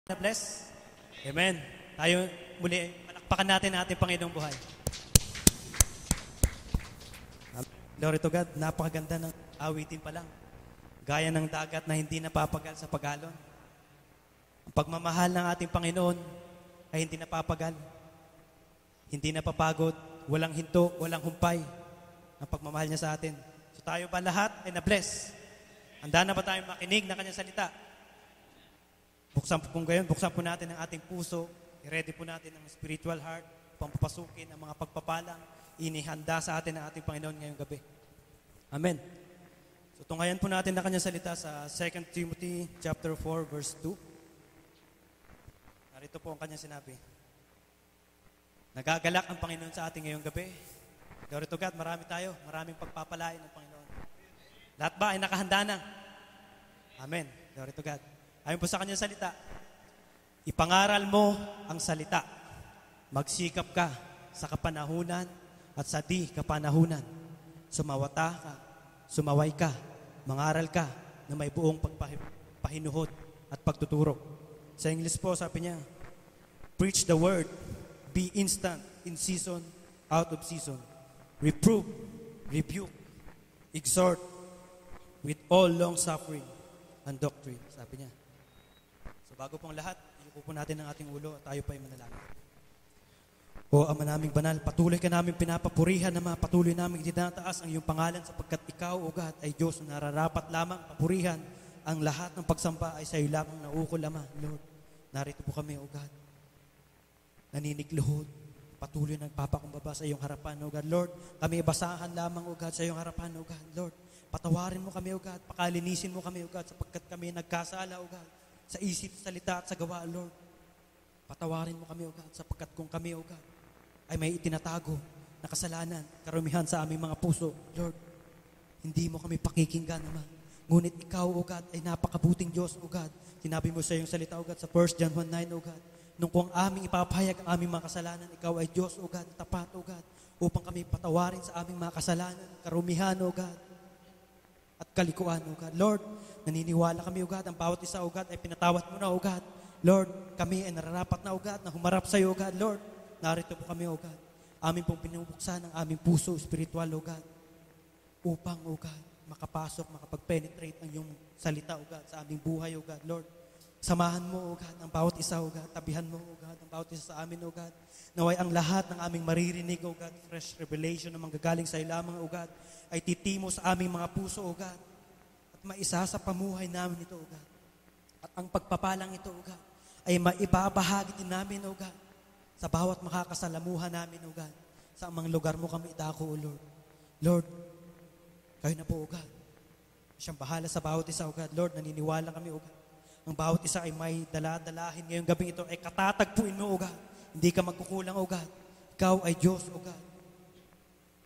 Na bless. Amen. Tayo muli, palakpakan natin ang ating Panginoong buhay. Glory to God, napakaganda ng awitin pa lang. Gaya ng dagat na hindi napapagal sa pag-alon. Ang pagmamahal ng ating Panginoon ay hindi napapagal. Hindi napapagod, walang hinto, walang humpay ang pagmamahal niya sa atin. So tayo ba lahat ay na-bless? Handa na ba tayong makinig ng kanyang salita? Buksan po natin ang ating puso, i-ready po natin ang spiritual heart, pampapasukin ang mga pagpapalang inihanda sa atin ng ating Panginoon ngayong gabi. Amen. So tunghayan po natin ang kanyang salita sa 2 Timothy chapter 4 verse 2. Narito po ang kanyang sinabi. Nagagalak ang Panginoon sa ating ngayong gabi. Glory to God, maraming pagpapalain ng Panginoon. Lahat ba ay nakahanda na? Amen. Glory to God. Ayon po sa kanyang salita, ipangaral mo ang salita. Magsikap ka sa kapanahunan at sa di kapanahunan. Sumawata ka, sumaway ka, mangaral ka na may buong pagpahinuhod at pagtuturo. Sa English po, sabi niya, preach the word, be instant in season, out of season. Reprove, rebuke, exhort with all long suffering and doctrine. Sabi niya. Bago pong lahat, iupo po natin ang ating ulo at tayo pa ay manalangin. O Ama naming banal, patuloy ka namin pinapapurihan na patuloy namin itinataas ang iyong pangalan sapagkat ikaw, O God, ay Diyos na nararapat lamang papurihan. Ang lahat ng pagsamba ay sa iyo lamang naukol, Ama. Lord, narito po kami, O God. Naninigluhod, patuloy nagpapakumbaba sa iyong harapan, O God. Lord, kami basahan lamang, O God, sa iyong harapan, O God. Lord, patawarin mo kami, O God. Pakalinisin mo kami, O God, sapagkat kami nagkasala, O God. Sa isip, salita at sa gawa, Lord. Patawarin mo kami, O God, sapagkat kung kami, O God, ay may itinatago na kasalanan, karumihan sa aming mga puso, Lord, hindi mo kami pakikinggan, Ama. Ngunit ikaw, O God, ay napakabuting Diyos, O God. Sinabi mo sa iyong salita, O God, sa 1 John 1:9, O God, nung kung aming ipapahayag ang aming mga kasalanan, ikaw ay Diyos, O God, tapat, O God, upang kami patawarin sa aming mga kasalanan, karumihan, O God, at kalikuan, O God. Lord, naniniwala kami, O God, ang bawat isa, O God, ay pinatawad mo na, O God. Lord, kami ay nararapat na, O God, na humarap sa iyo, O God. Lord, narito po kami, O God. Amin pong pinubuksan ang aming puso, spiritual, O God, upang, O God, makapasok, makapag-penetrate ang iyong salita, O God, sa aming buhay, O God. Lord, samahan mo, O God, ang bawat isa, O God. Tabihan mo, O God, ang bawat isa sa amin, O God. Naway ang lahat ng aming maririnig, O God, fresh revelation na manggagaling sa iyo lamang, O God, ay titimo sa aming mga puso, O God. At maisa sa pamuhay namin ito, O God. At ang pagpapalang ito, O God, ay maibabahagi din namin, O God, sa bawat makakasalamuhan namin, O God. Sa mga lugar mo kami idako, O Lord. Lord, kayo na po, O God. Siyang bahala sa bawat isa, O God. Lord, naniniwala kami, O God. Ang bawat isa ay may daladalahin ngayong gabing ito ay katatagpuin mo, O God. Hindi ka magkukulang, O God. Ikaw ay Diyos, O God.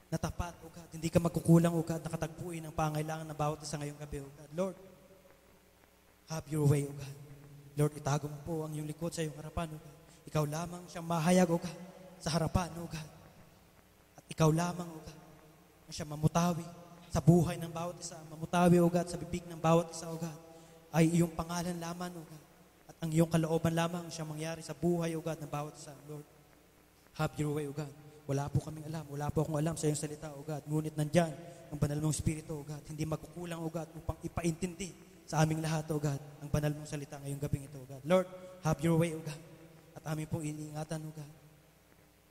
Natapat, O God. Hindi ka magkukulang, O God. Nakatagpuin ang pangailangan ng bawat isa ngayong gabi, O God. Lord, have your way, O God. Lord, itago mo po ang iyong likod sa iyong harapan, O God. Ikaw lamang siyang mahayag, O God, sa harapan, O God. At ikaw lamang, O God, ang siyang mamutawi sa buhay ng bawat isa. Mamutawi, O God, sa bibig ng bawat isa, O God. Ay iyong pangalan lamang, O God. At ang iyong kalooban lamang siyang mangyari sa buhay, O God, ng bawat isa. Lord, have your way, O God. Wala po kaming alam. Wala po akong alam sa iyong salita, O God. Ngunit nandyan ang banal mong Espiritu, O God. Hindi magkukulang, O God, upang ipaintindi sa aming lahat, O God, ang banal mong salita ngayong gabing ito, O God. Lord, have your way, O God. At aming pong iniingatan, O God.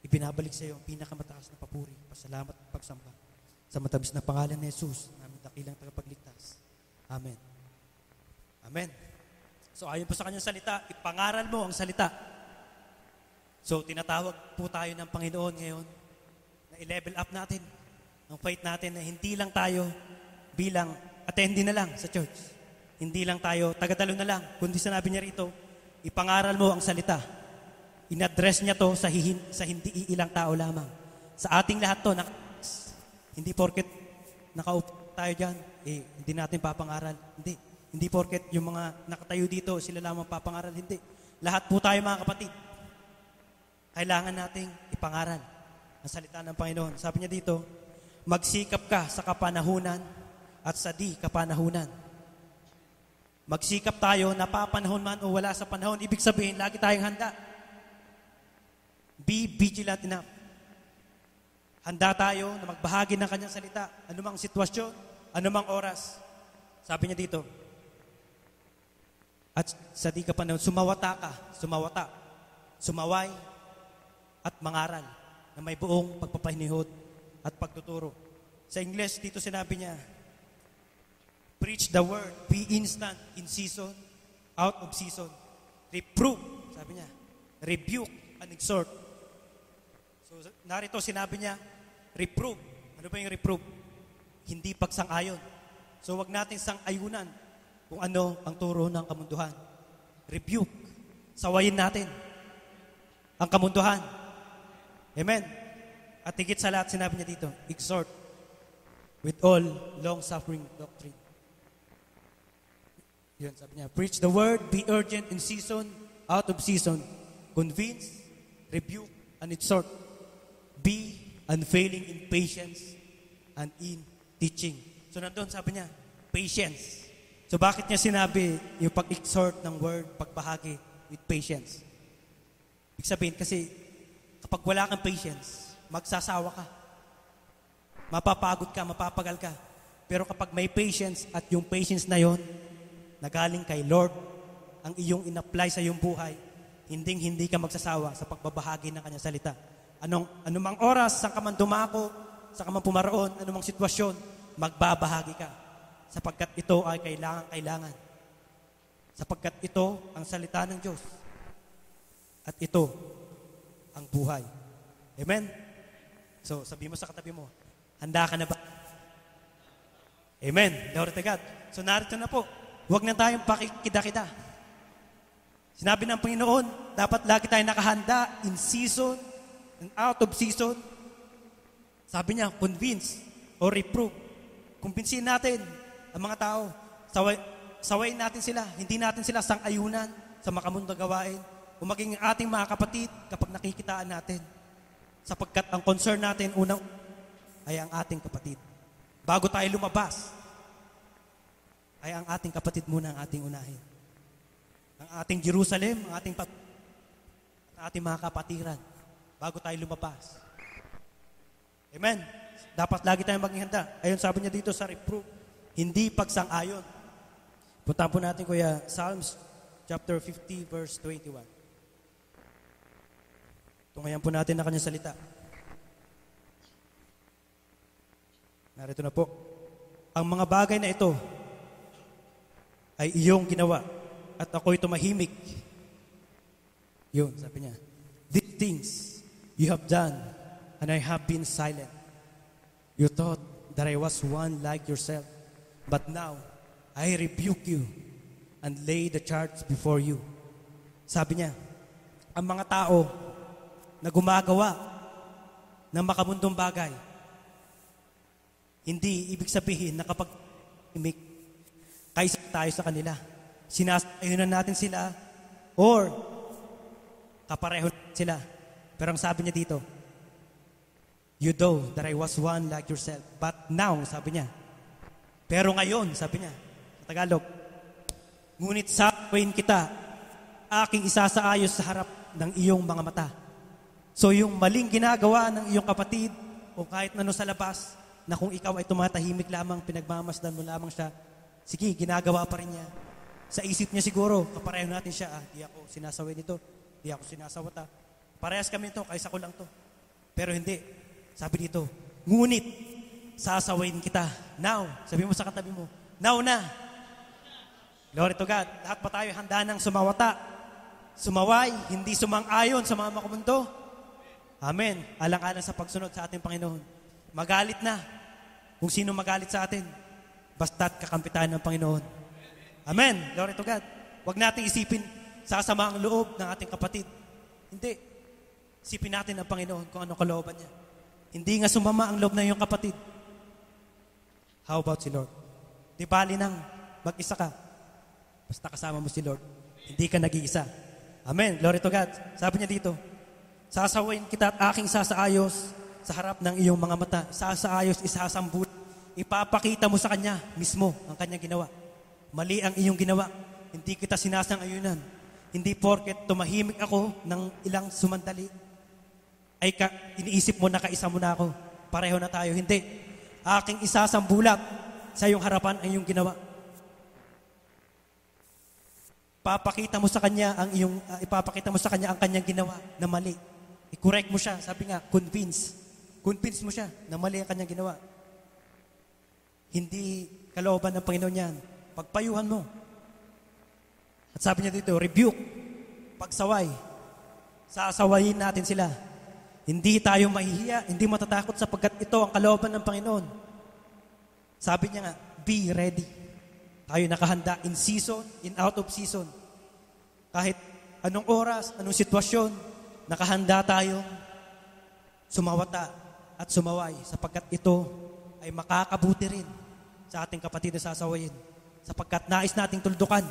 Ibinabalik sa iyo ang pinakamataas na papuri, pasalamat at pagsamba. Sa matamis na pangalan ni Jesus, naming dakilang tagapagligtas. Amen. Amen. So ayon po sa kanyang salita, ipangaral mo ang salita. So, tinatawag po tayo ng Panginoon ngayon na i-level up natin ang faith natin na hindi lang tayo bilang attendee na lang sa church. Hindi lang tayo tagadalo na lang. Kundi sinabi niya rito, ipangaral mo ang salita. In-address niya to sa hindi ilang tao lamang. Sa ating lahat to, hindi porket nakaupo tayo dyan, hindi natin papangaral. Hindi. Hindi porket yung mga nakatayo dito, sila lamang papangaral. Hindi. Lahat po tayo mga kapatid. Kailangan nating ipangaral ang salita ng Panginoon. Sabi niya dito, magsikap ka sa kapanahunan at sa di kapanahunan. Magsikap tayo, napapanahon man o wala sa panahon. Ibig sabihin, lagi tayong handa. Be vigilant enough. Handa tayo na magbahagi ng kanyang salita. Anumang sitwasyon, anumang oras. Sabi niya dito, at sa di ka panahon, sumawata, sumaway, at mangaral na may buong pagpapahinihod at pagtuturo. Sa English, dito sinabi niya, preach the word, be instant in season, out of season. Reprove, sabi niya. Rebuke and exhort. So, narito sinabi niya, reprove. Ano ba yung reprove? Hindi pagsang-ayon. So, wag natin sang-ayunan kung ano ang turo ng kamunduhan. Rebuke. Sawayin natin ang kamunduhan. Amen. At higit sa lahat, sinabi niya dito, exhort with all long-suffering doctrine. Yun, sabi niya, preach the word, be urgent in season, out of season. Convince, rebuke, and exhort. Be unfailing in patience and in teaching. So nandun, sabi niya, patience. So bakit niya sinabi yung pag-exhort ng word, pagbahagi with patience? Ibig sabihin, kasi kapag wala kang patience, magsasawa ka. Mapapagod ka, mapapagal ka. Pero kapag may patience at yung patience na yon na galing kay Lord, ang iyong in-apply sa iyong buhay, hindi ka magsasawa sa pagbabahagi ng kanyang salita. Anumang oras, saan ka man dumako, saan ka man pumaroon, anumang sitwasyon, magbabahagi ka. Sapagkat ito ay kailangan. Sapagkat ito ang salita ng Diyos. At ito ang buhay. Amen? So, sabi mo sa katabi mo, handa ka na ba? Amen. Glory to God. So, narito na po. Huwag na tayong pakikida-kita. Sinabi ng Panginoon, dapat lagi tayong nakahanda in season and out of season. Sabi niya, convince or reprove. Kumbinsin natin ang mga tao. Sawayin natin sila. Hindi natin sila sang-ayunan sa makamundang gawain. O maging ating mga kapatid kapag nakikitaan natin. Sapagkat ang concern natin unang ay ang ating kapatid. Bago tayo lumabas, ay ang ating kapatid muna ang ating unahin. Ang ating Jerusalem, ang ating mga kapatiran, bago tayo lumabas. Amen? Dapat lagi tayong maging handa. Ayun, sabi niya dito sa reproof, hindi pagsang-ayon. Puntahan po natin, Kuya, Psalms chapter 50, verse 21. Tungayan po natin na kanyang salita. Narito na po. Ang mga bagay na ito ay iyong ginawa at ako'y tumahimik. Yun, sabi niya. These things you have done and I have been silent. You thought that I was one like yourself, but now I rebuke you and lay the charge before you. Sabi niya, ang mga tao na gumagawa ng makamundong bagay, hindi ibig sabihin na kapag imik, kaysa tayo sa kanila. Sinasayunan natin sila or kapareho sila. Pero ang sabi niya dito, you know that I was one like yourself. But now, sabi niya, pero ngayon, sabi niya, sa Tagalog, ngunit sawayin kita, aking isasaayos sa harap ng iyong mga mata. So yung maling ginagawa ng iyong kapatid o kahit nano sa labas, na kung ikaw ay tumatahimik lamang, pinagmamasdan mo lamang siya, sige, ginagawa pa rin niya. Sa isip niya siguro, kapareho natin siya, di ako sinasaway nito, di ako sinasawata. Parehas kami ito, kaysa ko lang to. Pero hindi. Sabi dito, ngunit, sasawayin kita. Now, sabi mo sa katabi mo, now na. Glory to God. Lahat pa tayo handa ng sumawata. Sumaway, hindi sumang-ayon sa mga makamundo. Amen. Alang-alang sa pagsunod sa ating Panginoon. Magalit na. Kung sino magalit sa atin, basta't kakampitan ng Panginoon. Amen. Glory to God. Huwag nating isipin sasama ang loob ng ating kapatid. Hindi. Isipin natin ang Panginoon kung anong kalooban niya. Hindi nga sumama ang loob ng iyong kapatid. How about si Lord? Di bali nang mag-isa ka. Basta kasama mo si Lord. Hindi ka nag-iisa. Amen. Glory to God. Sabi niya dito, sasawayin kita at aking sasaayos sa harap ng iyong mga mata. Sasaayos, isasambul. Ipapakita mo sa Kanya mismo ang Kanyang ginawa. Mali ang iyong ginawa. Hindi kita sinasang-ayunan. Hindi porket tumahimik ako ng ilang sumandali, ay iniisip mo na kaisa mo na ako. Pareho na tayo. Hindi. Aking isasambulat sa iyong harapan ang iyong ginawa. Ipapakita mo sa kanya ang kanyang ginawa na mali. I-correct mo siya. Sabi nga, convince. Convince mo siya na mali ang kanyang ginawa. Hindi kalooban ng Panginoon yan. Pagpayuhan mo. At sabi niya dito, rebuke, pagsaway. Sasawayin natin sila. Hindi tayo mahihiya, hindi matatakot sapagkat ito ang kalooban ng Panginoon. Sabi niya nga, be ready. Tayo nakahanda in season, in out of season. Kahit anong oras, anong sitwasyon, nakahanda tayong sumawata at sumaway sapagkat ito ay makakabuti rin sa ating kapatid na sasawayin. Sapagkat nais nating tuldukan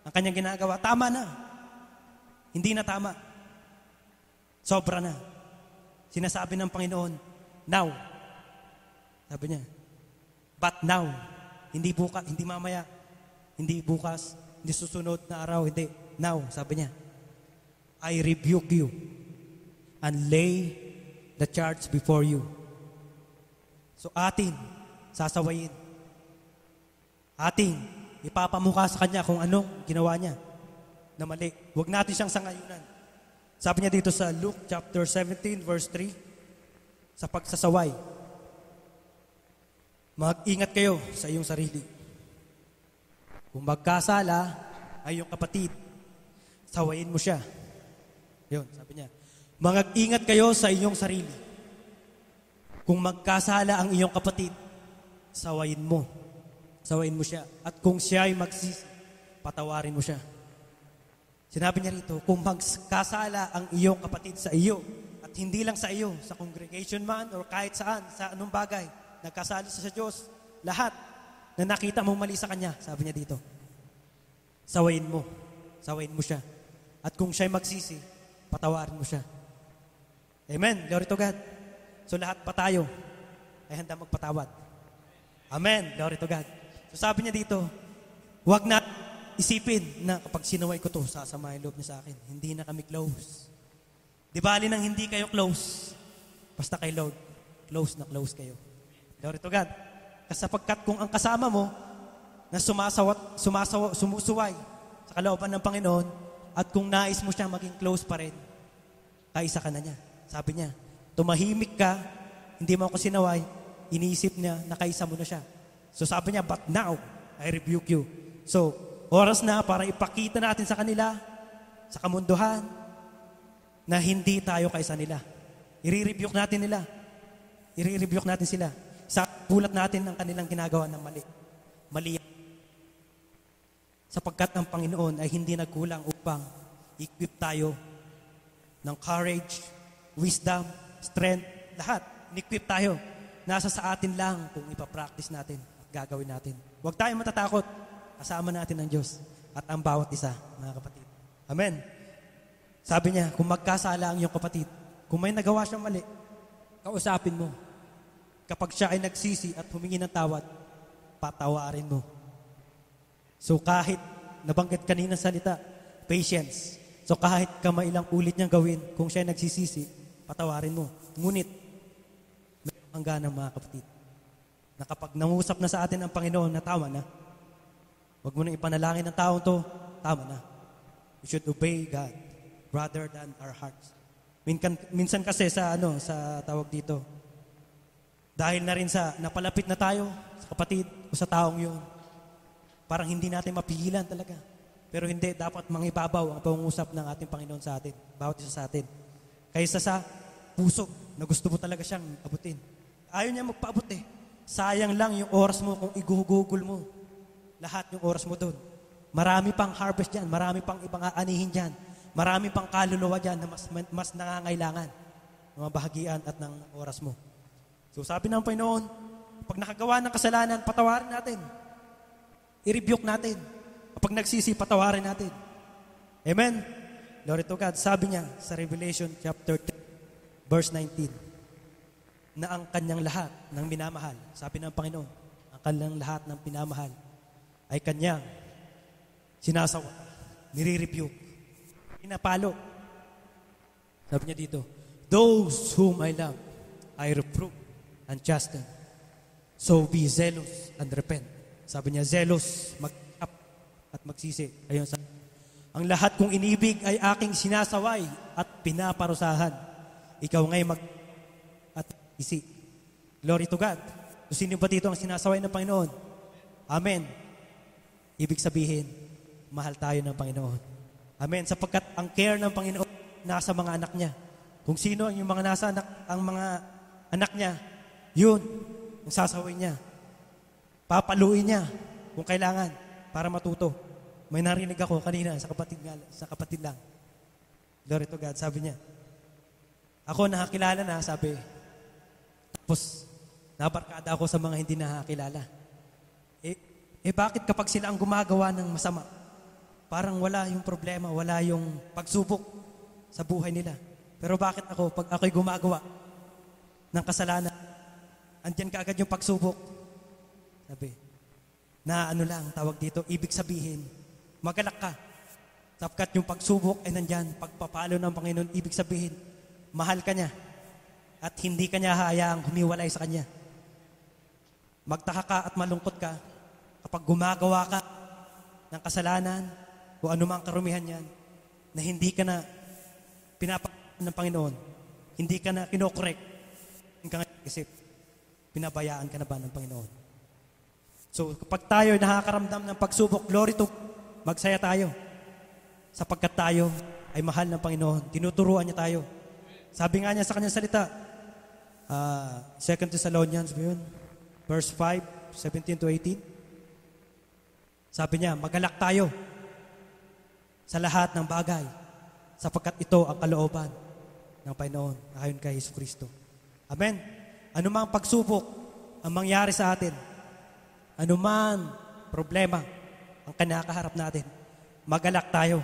ang kanyang ginagawa. Tama na. Hindi na tama. Sobra na. Sinasabi ng Panginoon, now. Sabi niya, but now. Hindi bukas, hindi mamaya, hindi bukas, hindi susunod na araw, hindi. Now, sabi niya, I rebuke you and lay the charge before you. So atin, sasawayin. Ating ipapamukha sa kanya kung ano ginawa niya na mali. Huwag natin siyang sangayunan. Sabi niya dito sa Luke chapter 17 verse 3, sa pagsasaway, mag-ingat kayo sa iyong sarili. Kung magkasala ay iyong kapatid, sawayin mo siya. Yun, sabi niya. Mag-ingat kayo sa iyong sarili. Kung magkasala ang iyong kapatid, sawayin mo. Sawayin mo siya. At kung siya ay magsisi, patawarin mo siya. Sinabi niya rito, kung magkasala ang iyong kapatid sa iyo, at hindi lang sa iyo, sa congregation man or kahit saan, sa anong bagay, nagkasala sa Diyos, lahat na nakita mong mali sa Kanya, sabi niya dito, sawayin mo. Sawayin mo siya. At kung siya ay magsisi, patawarin mo siya. Amen. Glory to God. So lahat pa tayo ay handa magpatawad. Amen. Glory to God. So sabi niya dito, huwag na isipin na kapag sinaway ko to, sasamahin loob niya sa akin. Hindi na kami close. Di bali nang hindi kayo close, basta kay Lord, close na close kayo. Glory to God. Sapagkat kung ang kasama mo na sumusuway sa kalooban ng Panginoon at kung nais mo siya maging close pa rin, kaisa ka na niya. Sabi niya, tumahimik ka, hindi mo ako sinaway, iniisip niya na kaisa mo na siya. So sabi niya, but now, I rebuke you. So, oras na para ipakita natin sa kanila, sa kamunduhan, na hindi tayo kaisa nila. I-rebuke natin nila. I-rebuke natin sila. Sa bulat natin ang kanilang ginagawa ng mali. Mali. Sapagkat ang Panginoon ay hindi nagkulang upang equip tayo ng courage, wisdom, strength, lahat. In-equip tayo. Nasa sa atin lang kung ipapractice natin at gagawin natin. Huwag tayong matatakot. Kasama natin ang Diyos at ang bawat isa, mga kapatid. Amen. Sabi niya, kung magkasala ang iyong kapatid, kung may nagawa siyang mali, kausapin mo. Kapag siya ay nagsisi at humingi ng tawad, patawarin mo. So kahit, nabanggit kanina salita, patience. So kahit kamailang ulit niyang gawin, kung siya ay nagsisisi, patawarin mo. Ngunit, may hangganang mga kapatid, na kapag nangusap na sa atin ang Panginoon na tama na, huwag mo nang ipanalangin ng taong to, tama na. We should obey God rather than our hearts. Minsan kasi sa tawag dito, dahil na rin sa napalapit na tayo sa kapatid o sa taong yun, parang hindi natin mapigilan talaga. Pero hindi, dapat mangibabaw ang pangungusap ng ating Panginoon sa atin, bawat isa sa atin. Kaysa sa puso na gusto mo talaga siyang abutin. Ayaw niya magpaabot eh. Sayang lang yung oras mo kung igugugol mo. Lahat yung oras mo doon. Marami pang harvest dyan, marami pang ibang aanihin dyan, marami pang kaluluwa dyan na mas nangangailangan ng mga bahagian at ng oras mo. So sabi ng Panginoon, pag nakagawa ng kasalanan, patawarin natin. I-rebuke natin. Kapag nagsisi, patawarin natin. Amen? Glory to God. Sabi niya sa Revelation chapter 10, verse 19, na ang kanyang lahat ng minamahal, sabi ng Panginoon, ang kanyang lahat ng pinamahal, ay kanyang sinasawa, nire-rebuke, pinapalo. Sabi niya dito, those whom I love, I reprove and chasten. So be zealous and repent. Sabi niya, zealous, mag-up at magsisi. Ayun, ang lahat kong inibig ay aking sinasaway at pinaparusahan. Ikaw ngay at isi. Glory to God. So, sino ba dito ang sinasaway ng Panginoon? Amen. Ibig sabihin, mahal tayo ng Panginoon. Amen. Sapagkat ang care ng Panginoon nasa mga anak niya. Kung sino yung mga ang mga anak niya, yun ang sasaway niya. Papaluin niya kung kailangan para matuto. May narinig ako kanina sa kapatid lang. Glory to God. Sabi niya, ako nakakilala na, sabi. Tapos, nabarkada ako sa mga hindi nakakilala. Bakit kapag sila ang gumagawa ng masama, parang wala yung problema, wala yung pagsubok sa buhay nila. Pero bakit ako, pag ako'y gumagawa ng kasalanan, andyan kaagad yung pagsubok. Sabi, na ano lang, tawag dito, ibig sabihin, magalak ka. Sapagkat yung pagsubok ay nandyan, pagpapalo ng Panginoon, ibig sabihin, mahal ka niya. At hindi ka niya hayaang humiwalay sa kanya. Magtaka ka at malungkot ka kapag gumagawa ka ng kasalanan o anumang karumihan yan na hindi ka na pinapakita ng Panginoon, hindi ka na kinokorek, hindi ka nga isip, pinabayaan ka na ba ng Panginoon? So kapag tayo nakakaramdam ng pagsubok, glory to, magsaya tayo. Sapagkat tayo ay mahal ng Panginoon, tinuturuan niya tayo. Sabi nga niya sa kanyang salita, 2 Thessalonians, verse 5, 17 to 18. Sabi niya, magalak tayo sa lahat ng bagay sapagkat ito ang kalooban ng Panginoon ayon kay Jesucristo. Amen. Anumang pagsubok ang mangyari sa atin, anumang problema ang kinakaharap natin, magalak tayo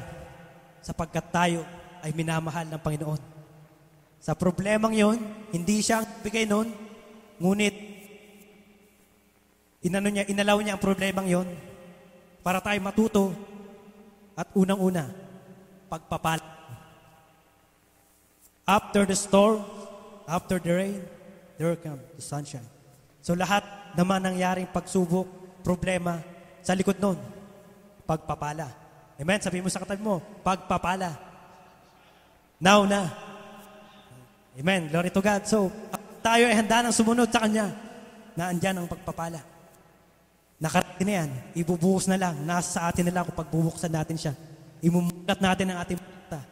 sapagkat tayo ay minamahal ng Panginoon. Sa problemang yon, hindi siya ang bigay nun, ngunit inalaw niya ang problemang yon para tayo matuto at unang-una, pagpapala. After the storm, after the rain, there comes the sunshine. So lahat naman nangyaring pagsubok, problema, sa likod nun, pagpapala. Amen? Sabi mo sa katabi mo, pagpapala. Now na. Amen. Glory to God. So, tayo ay handa ng sumunod sa Kanya na andyan ang pagpapala. Nakarating na yan. Ibubuhos na lang. Nasa sa atin na lang kung pagbubuksan natin siya. Imumulat natin ang ating mata.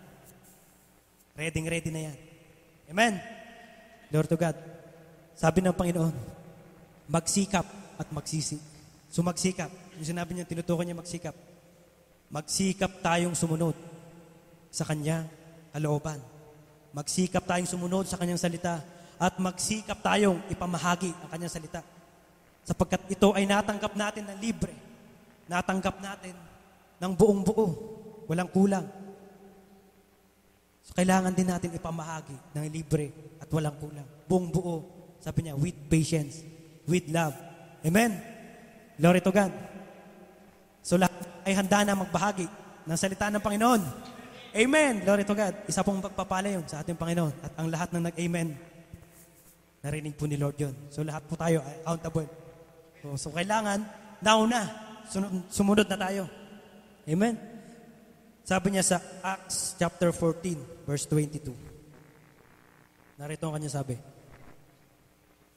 Ready na yan. Amen. Glory to God. Sabi ng Panginoon, magsikap at magsisi. So magsikap. Yung sinabi niya, tinutukan niya magsikap. Magsikap tayong sumunod sa Kanya kalooban. Magsikap tayong sumunod sa Kanyang salita at magsikap tayong ipamahagi ang Kanyang salita. Sapagkat ito ay natanggap natin ng libre. Natanggap natin ng buong buo. Walang kulang. So kailangan din natin ipamahagi ng libre at walang kulang. Buong buo. Sabi niya, with patience, with love. Amen? Glory to God. So lahat ay handa na magbahagi ng salita ng Panginoon. Amen. Glory to God. Isa pong pagpapala yun sa ating Panginoon. At ang lahat ng nag-amen, narinig po ni Lord yun. So lahat po tayo ay accountable. So kailangan, nauna, sumunod na tayo. Amen. Sabi niya sa Acts chapter 14, verse 22. Narito ang kanya sabi.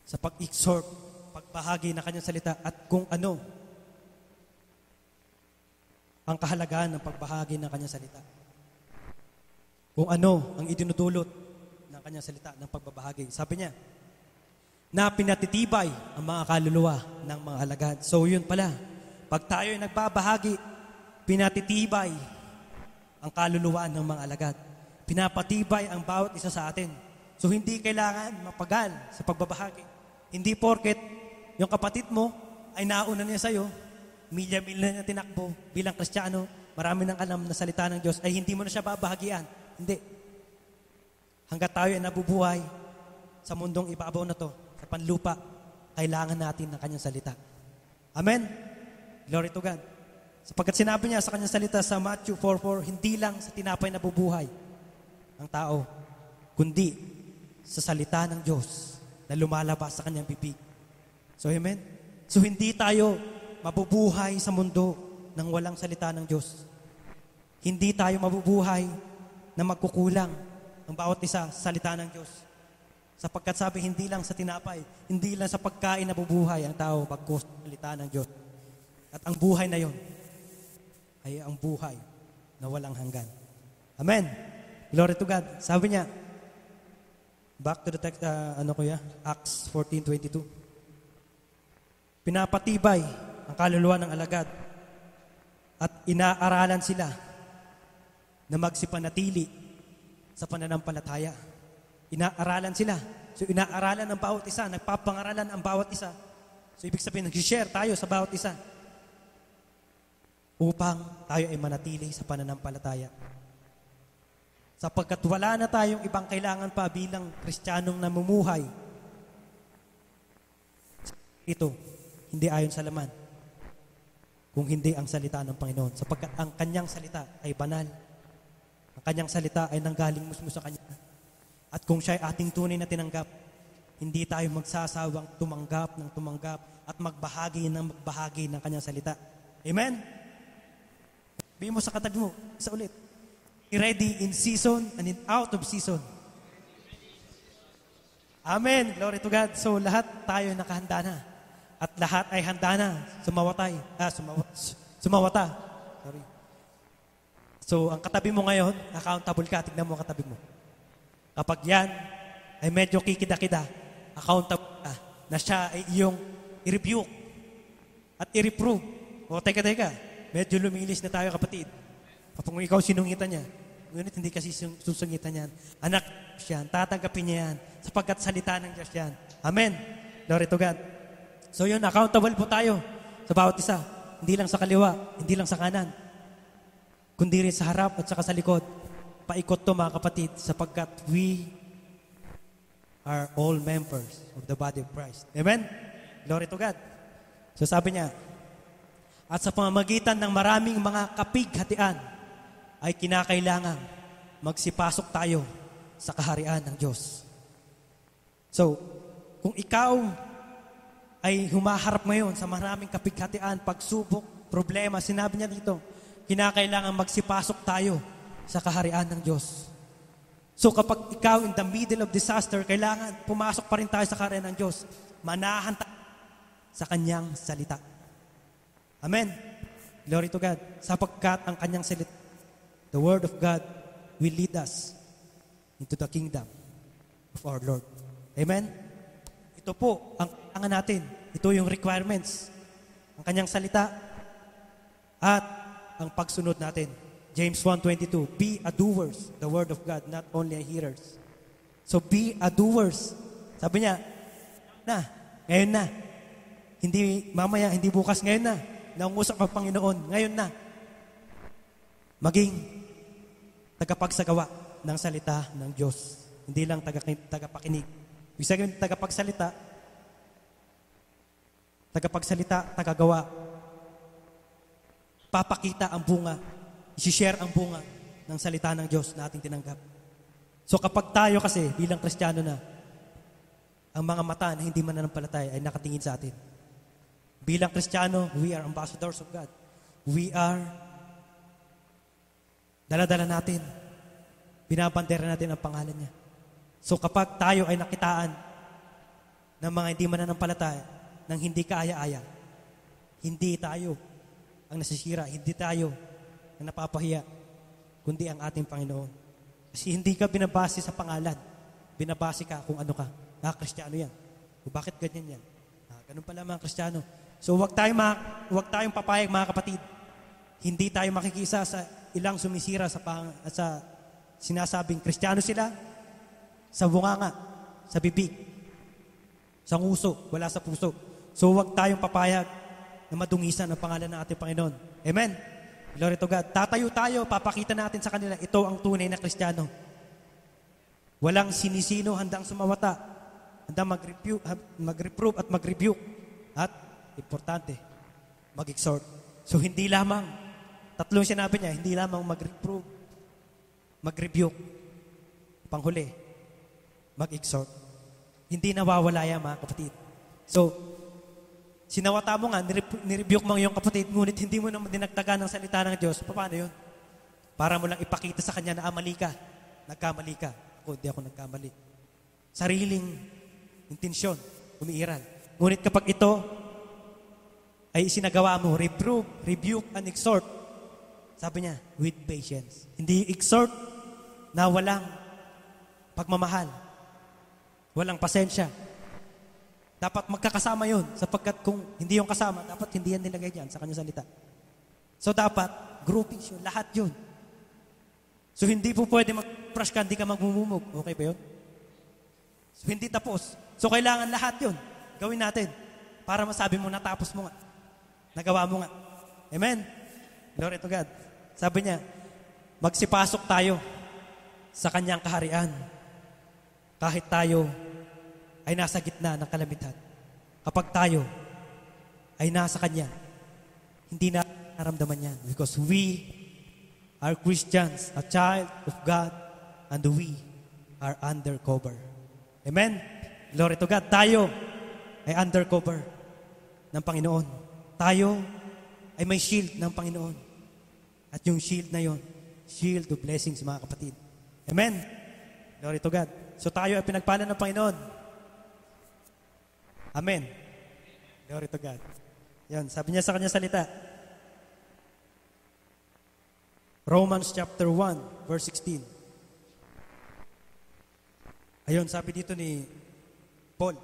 Sa pag-exhort, pagbahagi ng kanyang salita at kung ano ang kahalagahan ng pagbahagi ng kanyang salita. Kung ano ang idinudulot ng kanyang salita, ng pagbabahagi. Sabi niya, na pinatitibay ang mga kaluluwa ng mga alagad. So yun pala, pag tayo ay nagbabahagi, pinatitibay ang kaluluwa ng mga alagad. Pinapatibay ang bawat isa sa atin. So hindi kailangan mapagal sa pagbabahagi. Hindi porket yung kapatid mo ay nauna niya sa'yo, milya-milya na tinakbo bilang Kristiyano, marami nang alam na salita ng Diyos, ay hindi mo na siya babahagian. Hindi. Hanggat tayo ay nabubuhay sa mundong ibabaw na to, sa panlupa, kailangan natin ng Kanyang salita. Amen? Glory to God. Sapagkat sinabi niya sa kanyang salita sa Matthew 4:4, hindi lang sa tinapay nabubuhay ang tao, kundi sa salita ng Diyos na lumalabas sa kanyang bibig. So, amen? So, hindi tayo mabubuhay sa mundo nang walang salita ng Diyos. Hindi tayo mabubuhay na magkukulang ang bawat isa sa salita ng Diyos. Sapagkat sabi, hindi lang sa tinapay, hindi lang sa pagkain nabubuhay ang tao bagkus sa salita ng Diyos. At ang buhay na yon ay ang buhay na walang hanggan. Amen. Glory to God. Sabi niya, back to the text, Acts 14:22. Pinapatibay ang kaluluwa ng alagad at inaaralan sila na magsipanatili sa pananampalataya. Inaaralan sila. So, inaaralan ang bawat isa, nagpapangaralan ang bawat isa. So, ibig sabihin, nag-share tayo sa bawat isa upang tayo ay manatili sa pananampalataya. Sapagkat wala na tayong ibang kailangan pa bilang Kristiyanong namumuhay. Ito, hindi ayon sa laman, kung hindi ang salita ng Panginoon. Sapagkat ang kanyang salita ay banal. Ang kanyang salita ay nanggaling mismo sa kanya. At kung siya ay ating tunay na tinanggap, hindi tayo magsasawang tumanggap at magbahagi ng kanyang salita. Amen? Bigyan mo sa katabi mo, isa ulit. Be ready in season and in out of season. Amen. Glory to God. So, lahat tayo nakahanda na. At lahat ay handa na sumawata. Sorry. So, ang katabi mo ngayon, accountable ka. Tignan mo ang katabi mo. Kapag yan ay medyo kikida-kida, accountable ka na siya ay iyong i-rebuke at i-reprove. O, teka. Medyo lumilis na tayo, kapatid. Kapag ikaw sinungitan niya, ngunit hindi kasi susungitan niyan. Anak siya, tatanggapin niya yan, sapagkat salita ng Diyos yan. Amen. Glory to God. So yun, accountable po tayo sa bawat isa. Hindi lang sa kaliwa, hindi lang sa kanan, kundi rin sa harap at saka sa likod. Paikot to, mga kapatid, sapagkat we are all members of the body of Christ. Amen? Glory to God. So sabi niya, at sa pamamagitan ng maraming mga kapighatian ay kinakailangang magsipasok tayo sa kaharian ng Diyos. So, kung ikaw ay humaharap ngayon sa maraming kapighatian, pagsubok, problema, sinabi niya dito, kinakailangan magsipasok tayo sa kaharian ng Diyos. So, kapag ikaw in the middle of disaster, kailangan pumasok pa rin tayo sa kaharian ng Diyos. Manahan tayo sa kanyang salita. Amen. Glory to God. Sapagkat ang kanyang salita, the word of God will lead us into the kingdom of our Lord. Amen? Ito po ang kailangan natin. Ito yung requirements. Ang kanyang salita at ang pagsunod natin. James 1:22, be a doers, the word of God, not only a hearers. So be a doers. Sabi niya, ngayon na. Hindi mamaya, hindi bukas, ngayon na. Nangusap ang Panginoon, ngayon na. Maging tagapagsagawa ng salita ng Diyos. Hindi lang tagapakinig. Ibig sabihin, tagapagsalita, tagagawa. Papakita ang bunga, isi-share ang bunga ng salita ng Diyos na ating tinanggap. So kapag tayo kasi bilang Kristiyano na, ang mga mata na hindi mananampalataya ay nakatingin sa atin. Bilang Kristiyano, we are ambassadors of God. We are dala-dala natin. Binabandera natin ang pangalan niya. So kapag tayo ay nakitaan ng mga hindi mananampalataya, ng hindi kaaya-aya, hindi tayo ang nasisira, hindi tayo ang napapahiya, kundi ang ating Panginoon. Kasi hindi ka binabase sa pangalan. Binabase ka kung ano ka. Kristiyano yan. O bakit ganyan yan? Ganun pala mga Kristiyano. So huwag tayong papayag, mga kapatid. Hindi tayo makikisa sa ilang sumisira sa sinasabing Kristiyano sila, sa bunganga, sa bibig, sa nguso, wala sa puso. So huwag tayong papayag na madungisan ang pangalan ng ating Panginoon. Amen? Glory to God. Tatayo tayo, papakita natin sa kanila, ito ang tunay na Kristiyano. Walang sinisino handang sumawata, handang mag-reprove at mag-rebuke. At, importante, mag-exhort. So hindi lamang, tatlong sinabi niya, hindi lamang mag-reprove, mag-rebuke, panghuli, mag-exhort. Hindi nawawala yan, mga kapatid. So, sinawata mo nga, nirebuke mo yung kapatid, ngunit hindi mo naman dinagdagan ng salita ng Diyos. Paano yun? Para mo lang ipakita sa kanya na mali ka. Nagkamali ka. Hindi ako nagkamali. Sariling intensyon, umiiral. Ngunit kapag ito ay isinagawa mo, reprove, rebuke, and exhort, sabi niya, with patience. Hindi exhort na walang pagmamahal, walang pasensya. Dapat magkakasama yun, sapagkat kung hindi yung kasama, dapat hindi yan nilagay dyan sa kanyang salita. So dapat, groupings yun, lahat yun. So hindi po pwede mag-crush ka, hindi ka magmumumog. Okay ba yun? So hindi tapos. So kailangan lahat yun. Gawin natin. Para masabi mo, natapos mo nga. Nagawa mo nga. Amen? Glory to God. Sabi niya, magsipasok tayo sa kanyang kaharian. Kahit tayo ay nasa gitna ng kalamidad. Kapag tayo ay nasa kanya, hindi na naramdaman yan. Because we are Christians, a child of God, and we are undercover. Amen? Glory to God. Tayo ay undercover ng Panginoon. Tayo ay may shield ng Panginoon. At yung shield na yon, shield of blessings, mga kapatid. Amen? Glory to God. So tayo ay pinagpala ng Panginoon. Amen. Glory to God. Yan, sabi niya sa kanya salita. Romans chapter 1, verse 16. Ayun, sabi dito ni Paul,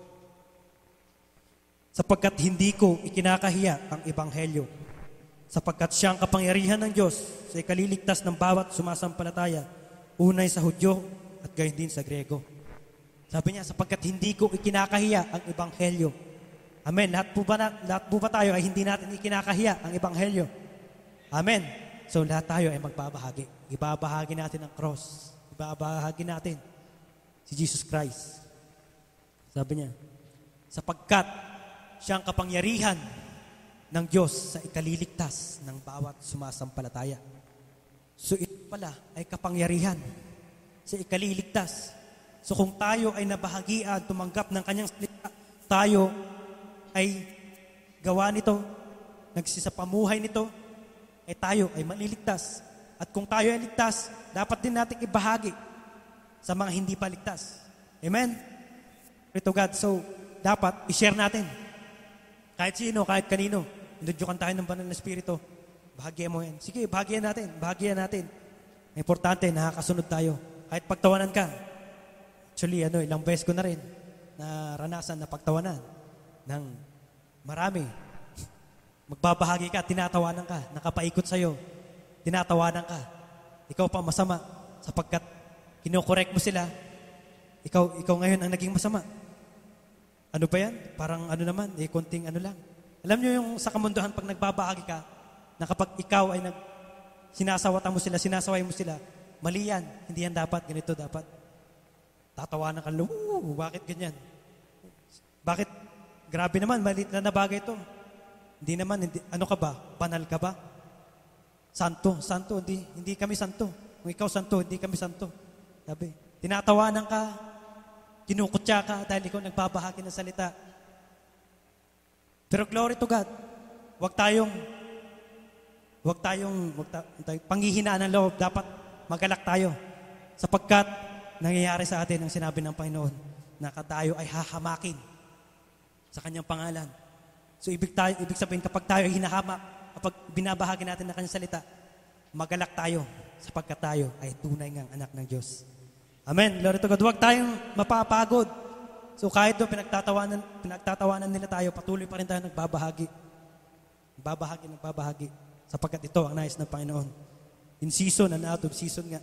sapagkat hindi ko ikinakahiya ang ebanghelyo, sapagkat siyang kapangyarihan ng Diyos sa ikaliligtas ng bawat sumasampalataya, unay sa Hudyo at gayon din sa Grego. Sabi niya, sapagkat hindi ko ikinakahiya ang ebanghelyo. Amen. Lahat po ba tayo ay hindi natin ikinakahiya ang ebanghelyo? Amen. So lahat tayo ay magbabahagi. Ibabahagi natin ang cross. Ibabahagi natin si Jesus Christ. Sabi niya, sapagkat siyang kapangyarihan ng Diyos sa ikaliligtas ng bawat sumasampalataya. So ito pala ay kapangyarihan sa ikaliligtas. So kung tayo ay nabahagian, tumanggap ng kanyang salita, tayo ay gawa nito, nagsisapamuhay nito, ay tayo ay maliligtas. At kung tayo ay ligtas, dapat din natin ibahagi sa mga hindi pa ligtas. Amen? Pray to God. So, dapat i-share natin. Kahit sino, kahit kanino. Indudyukan tayo ng banal na Espiritu. Bahagyan mo yan. Sige, bahagyan natin. Bahagyan natin. Importante, nakakasunod tayo. Kahit pagtawanan ka. Actually, ilang beses ko na rin naranasan na pagtawanan ng marami. Magbabahagi ka, tinatawanan ka, nakapaikot sa'yo, tinatawanan ka. Ikaw pa masama sapagkat kinokorek mo sila. Ikaw ngayon ang naging masama. Ano ba yan? Parang konting lang. Alam nyo yung sa kamunduhan pag nagbabahagi ka, na kapag ikaw ay sinasaway mo sila, mali yan. Hindi yan dapat, ganito dapat. Tatawanan ka, bakit ganyan? Bakit? Grabe naman, maliit na bagay ito. Hindi naman, ano ka ba? Banal ka ba? Santo, hindi kami santo. Kung ikaw santo, hindi kami santo. Sabi, tinatawanan ka, kinukutya ka dahil ikaw nagbabahagi ng salita. Pero glory to God, wag tayong panghihinaan ng loob. Dapat magalak tayo sapagkat nangyayari sa atin ang sinabi ng Panginoon na tayo ay hahamakin sa kanyang pangalan. So ibig sabihin kapag tayo ay hinahamak, kapag binabahagi natin ng kanyang salita, magalak tayo sapagkat tayo ay tunay ngang anak ng Diyos. Amen. Glory to God. Huwag tayong mapapagod. So kahit doon pinagtatawanan nila tayo, patuloy pa rin tayo nagbabahagi. Nagbabahagi. Sapagkat ito ang nais ng Panginoon. In season and out of season nga.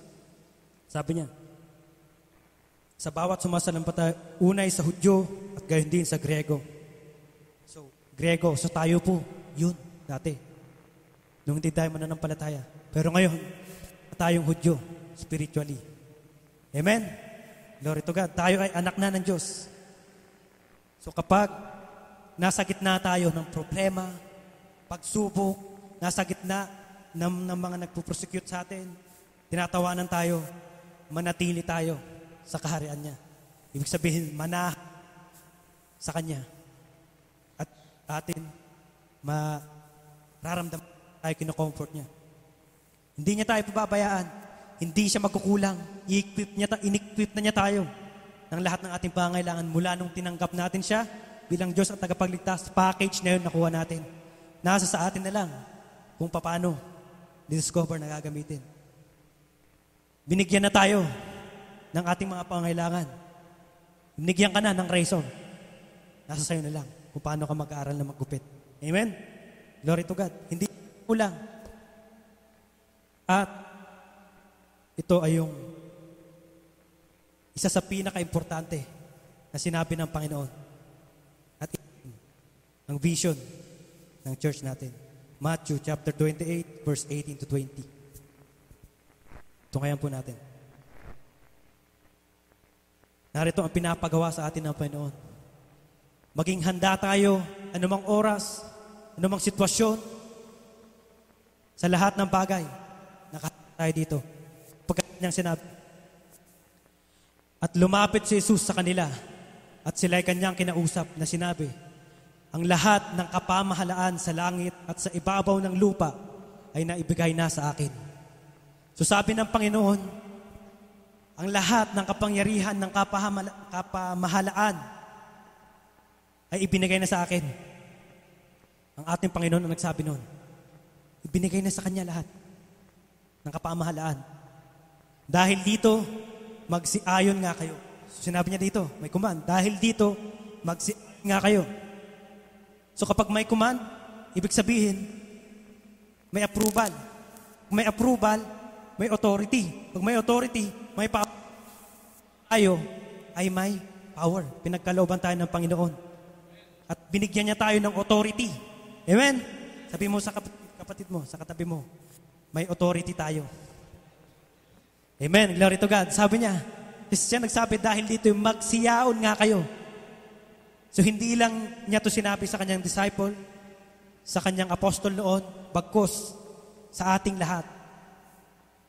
Sabi niya, sa bawat sumasalampataya, unay sa Hudyo at gayon din sa Grego. So, Grego. So tayo po, yun, dati. Nung hindi tayo mananampalataya. Pero ngayon, tayong Hudyo, spiritually. Amen? Glory to God. Tayo ay anak na ng Diyos. So kapag nasa gitna tayo ng problema, pagsubok, nasa gitna ng mga nagpuprosecute sa atin, tinatawanan tayo, manatili tayo sa kaharian niya. Ibig sabihin, sa Kanya. At atin, mararamdaman tayo, kino-comfort niya. Hindi niya tayo pababayaan. Hindi siya magkukulang. In-equip na niya tayo ng lahat ng ating pangangailangan mula nung tinanggap natin siya bilang Diyos at tagapagligtas. Package na yun nakuha natin. Nasa sa atin na lang kung paano discover na gagamitin. Binigyan na tayo ng ating mga pangangailangan. Binigyan ka na ng reason. Nasa sayo na lang kung paano ka mag-aaral na maggupit. Amen? Glory to God. Hindi kulang. At ito ay yung isa sa pinaka-importante na sinabi ng Panginoon. At ang vision ng church natin. Matthew chapter 28, verse 18 to 20. Tungayan po natin. Narito ang pinapagawa sa atin ng Panginoon. Maging handa tayo anumang oras, anumang sitwasyon, sa lahat ng bagay. Nakahanda tayo dito. Pagkat niyang sinabi. At lumapit si Jesus sa kanila at sila'y kanyang kinausap na sinabi, ang lahat ng kapamahalaan sa langit at sa ibabaw ng lupa ay naibigay na sa akin. So sabi ng Panginoon, ang lahat ng kapangyarihan ng kapamahalaan ay ibinigay na sa akin. Ang ating Panginoon ang nagsabi noon. Ibinigay na sa Kanya lahat ng kapamahalaan. Dahil dito, magsiayon nga kayo. So sinabi niya dito, may command. Dahil dito, magsiayon nga kayo. So kapag may command, ibig sabihin, may approval. Kung may approval, may authority. Pag may authority, may power. Tayo ay may power. Pinagkalooban tayo ng Panginoon. At binigyan niya tayo ng authority. Amen? Sabi mo sa kapatid mo, sa katabi mo, may authority tayo. Amen? Glory to God. Sabi niya, siya nagsabi, dahil dito magsiyaon nga kayo. So hindi lang niya to sinabi sa kanyang disciple, sa kanyang apostol noon, bagkus sa ating lahat.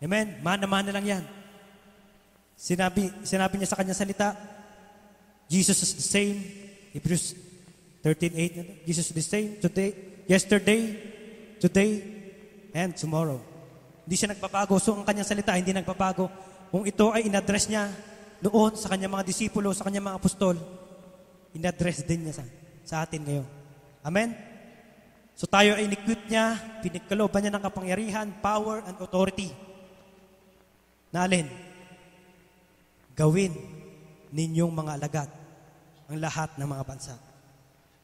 Amen? Mana-mana lang yan. Sinabi niya sa kanyang salita, Jesus is the same. Hebrews 13:8. Jesus is the same today, yesterday, today, and tomorrow. Hindi siya nagbabago. So ang kanyang salita hindi nagbabago. Kung ito ay in-address niya noon sa kanyang mga disipulo, sa kanyang mga apostol, in-address din niya sa atin ngayon. Amen? So tayo ay in-equip niya, pinagkalooban niya ng kapangyarihan, power, and authority. Na alin? Gawin ninyong mga alagad ang lahat ng mga bansa.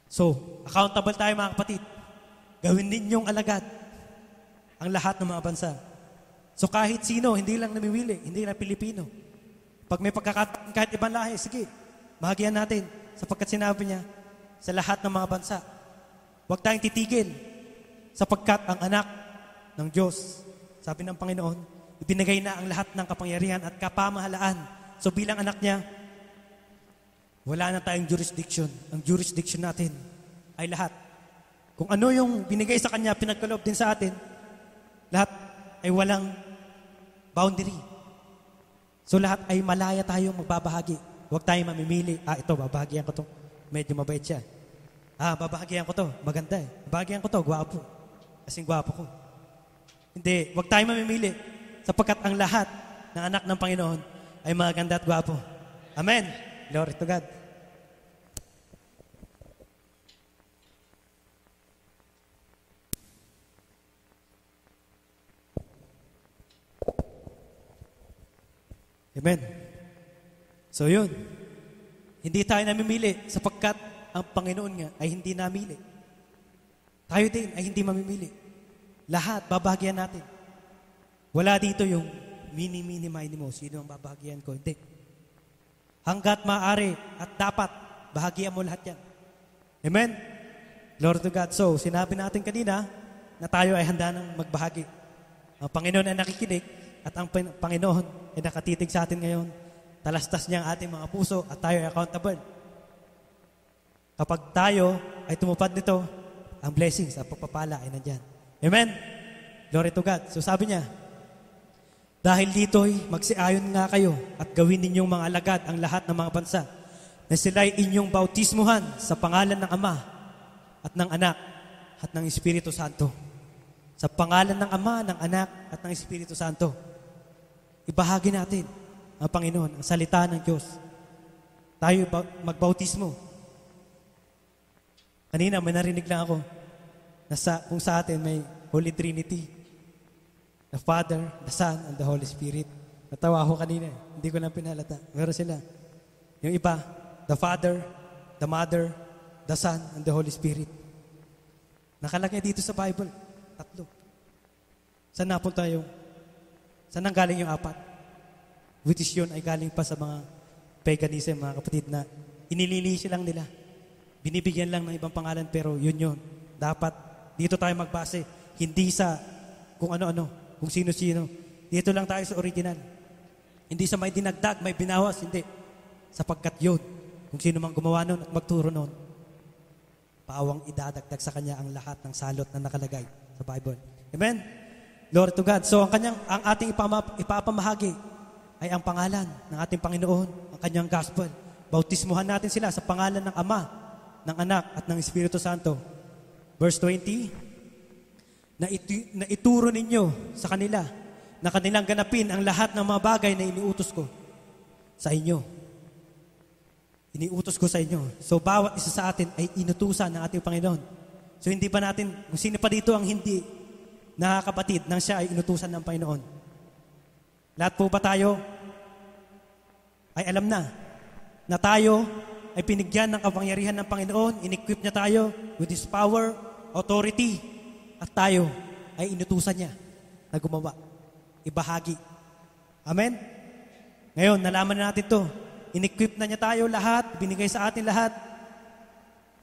So, accountable tayo mga kapatid. Gawin ninyong alagad ang lahat ng mga bansa. So kahit sino, hindi lang namimili, hindi lang Pilipino. Pag may pagkakataon kahit ibang lahi, sige, bahagian natin. Sapagkat sinabi niya, sa lahat ng mga bansa, huwag tayong titigil. Sapagkat ang anak ng Diyos, sabi ng Panginoon, ibinigay na ang lahat ng kapangyarihan at kapamahalaan. So bilang anak niya, wala na tayong jurisdiction. Ang jurisdiction natin ay lahat. Kung ano yung binigay sa Kanya, pinagkaloob din sa atin, lahat ay walang boundary. So lahat ay malaya tayong magbabahagi. Huwag tayong mamimili. Ito, babahagian ko to. Medyo mabait siya. Babahagian ko to. Maganda eh. Babahagian ko to. Gwapo. Kasing gwapo ko. Hindi. Huwag tayong mamimili. Sapagkat ang lahat ng anak ng Panginoon ay maganda at gwapo. Amen. Glory to God. Amen. So yun, hindi tayo namimili sapagkat ang Panginoon nga ay hindi namili. Tayo din ay hindi mamimili. Lahat, babahagian natin. Wala dito yung mini mo. Sino ang babahagian ko? Hindi. Hanggat maaari at dapat, bahagian mo lahat yan. Amen? Glory to God. So, sinabi natin kanina na tayo ay handa ng magbahagi. Ang Panginoon ay nakikinig at ang Panginoon ay nakatitig sa atin ngayon. Talastas niya ang ating mga puso at tayo ay accountable. Kapag tayo ay tumupad nito, ang blessings at pagpapala ay nandyan. Amen? Glory to God. So sabi niya, dahil dito'y magsiayon nga kayo at gawin ninyong mga alagad ang lahat ng mga bansa na sila'y inyong bautismuhan sa pangalan ng Ama at ng Anak at ng Espiritu Santo. Sa pangalan ng Ama, ng Anak at ng Espiritu Santo. Ibahagi natin ang Panginoon, ang salita ng Diyos. Tayo magbautismo. Kanina may narinig lang ako na kung sa atin may Holy Trinity. The Father, the Son, and the Holy Spirit. Natawa ako kanina. Hindi ko lang pinalata. Meron sila. Yung iba, the Father, the Mother, the Son, and the Holy Spirit. Nakalagay dito sa Bible. 3. Saan napunta yung? Saan nang galing yung 4? Which is yun ay galing pa sa mga paganism, mga kapatid, na inililisi lang nila. Binibigyan lang ng ibang pangalan, pero yun. Dapat dito tayo magbase. Hindi sa kung ano-ano, kung sino-sino. Dito lang tayo sa original. Hindi sa may dinagdag, may binawas, hindi. Sapagkat yun, kung sino mang gumawa nun at magturo nun, pawang idadagdag sa kanya ang lahat ng salot na nakalagay sa Bible. Amen? Glory to God. So, ang ating ipapamahagi ay ang pangalan ng ating Panginoon, ang kanyang gospel. Bautismuhan natin sila sa pangalan ng Ama, ng Anak, at ng Espiritu Santo. Verse 20, na ituro ninyo sa kanila na kanilang ganapin ang lahat ng mga bagay na iniutos ko sa inyo. Iniutos ko sa inyo. So, bawat isa sa atin ay inutusan ng ating Panginoon. So, hindi pa natin, kung sino pa dito ang hindi nakakapatid nang siya ay inutusan ng Panginoon. Lahat po ba tayo ay alam na tayo ay pinigyan ng kapangyarihan ng Panginoon, in-equip niya tayo with His power, authority, at tayo ay inutusan niya na gumawa, ibahagi. Amen? Ngayon, nalaman na natin to. In-equip na niya tayo lahat, binigay sa atin lahat.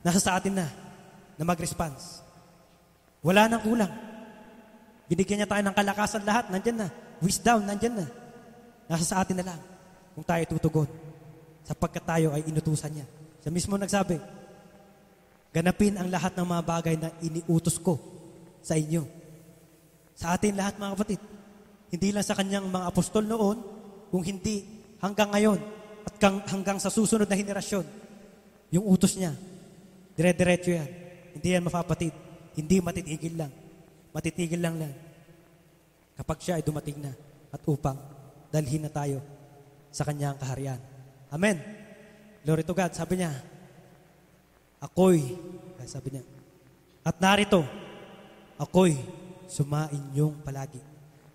Nasa sa atin na mag-response. Wala nang kulang. Binigyan niya tayo ng kalakasan lahat, nandyan na. Wisdom, nandyan na. Nasa sa atin na lang kung tayo tutugon. Sapagkat tayo ay inutusan niya. Siya mismo nagsabi, ganapin ang lahat ng mga bagay na iniutos ko sa inyo. Sa atin lahat, mga kapatid. Hindi lang sa kanyang mga apostol noon, kung hindi hanggang ngayon at hanggang sa susunod na henerasyon, yung utos niya, dire-diretso yan. Hindi yan mapapatid. Hindi matitigil lang. Matitigil lang kapag siya ay dumating na at upang dalhin na tayo sa kanyang kaharian. Amen. Glory to God. Sabi niya, sabi niya, at narito, ako'y sumain niyong palagi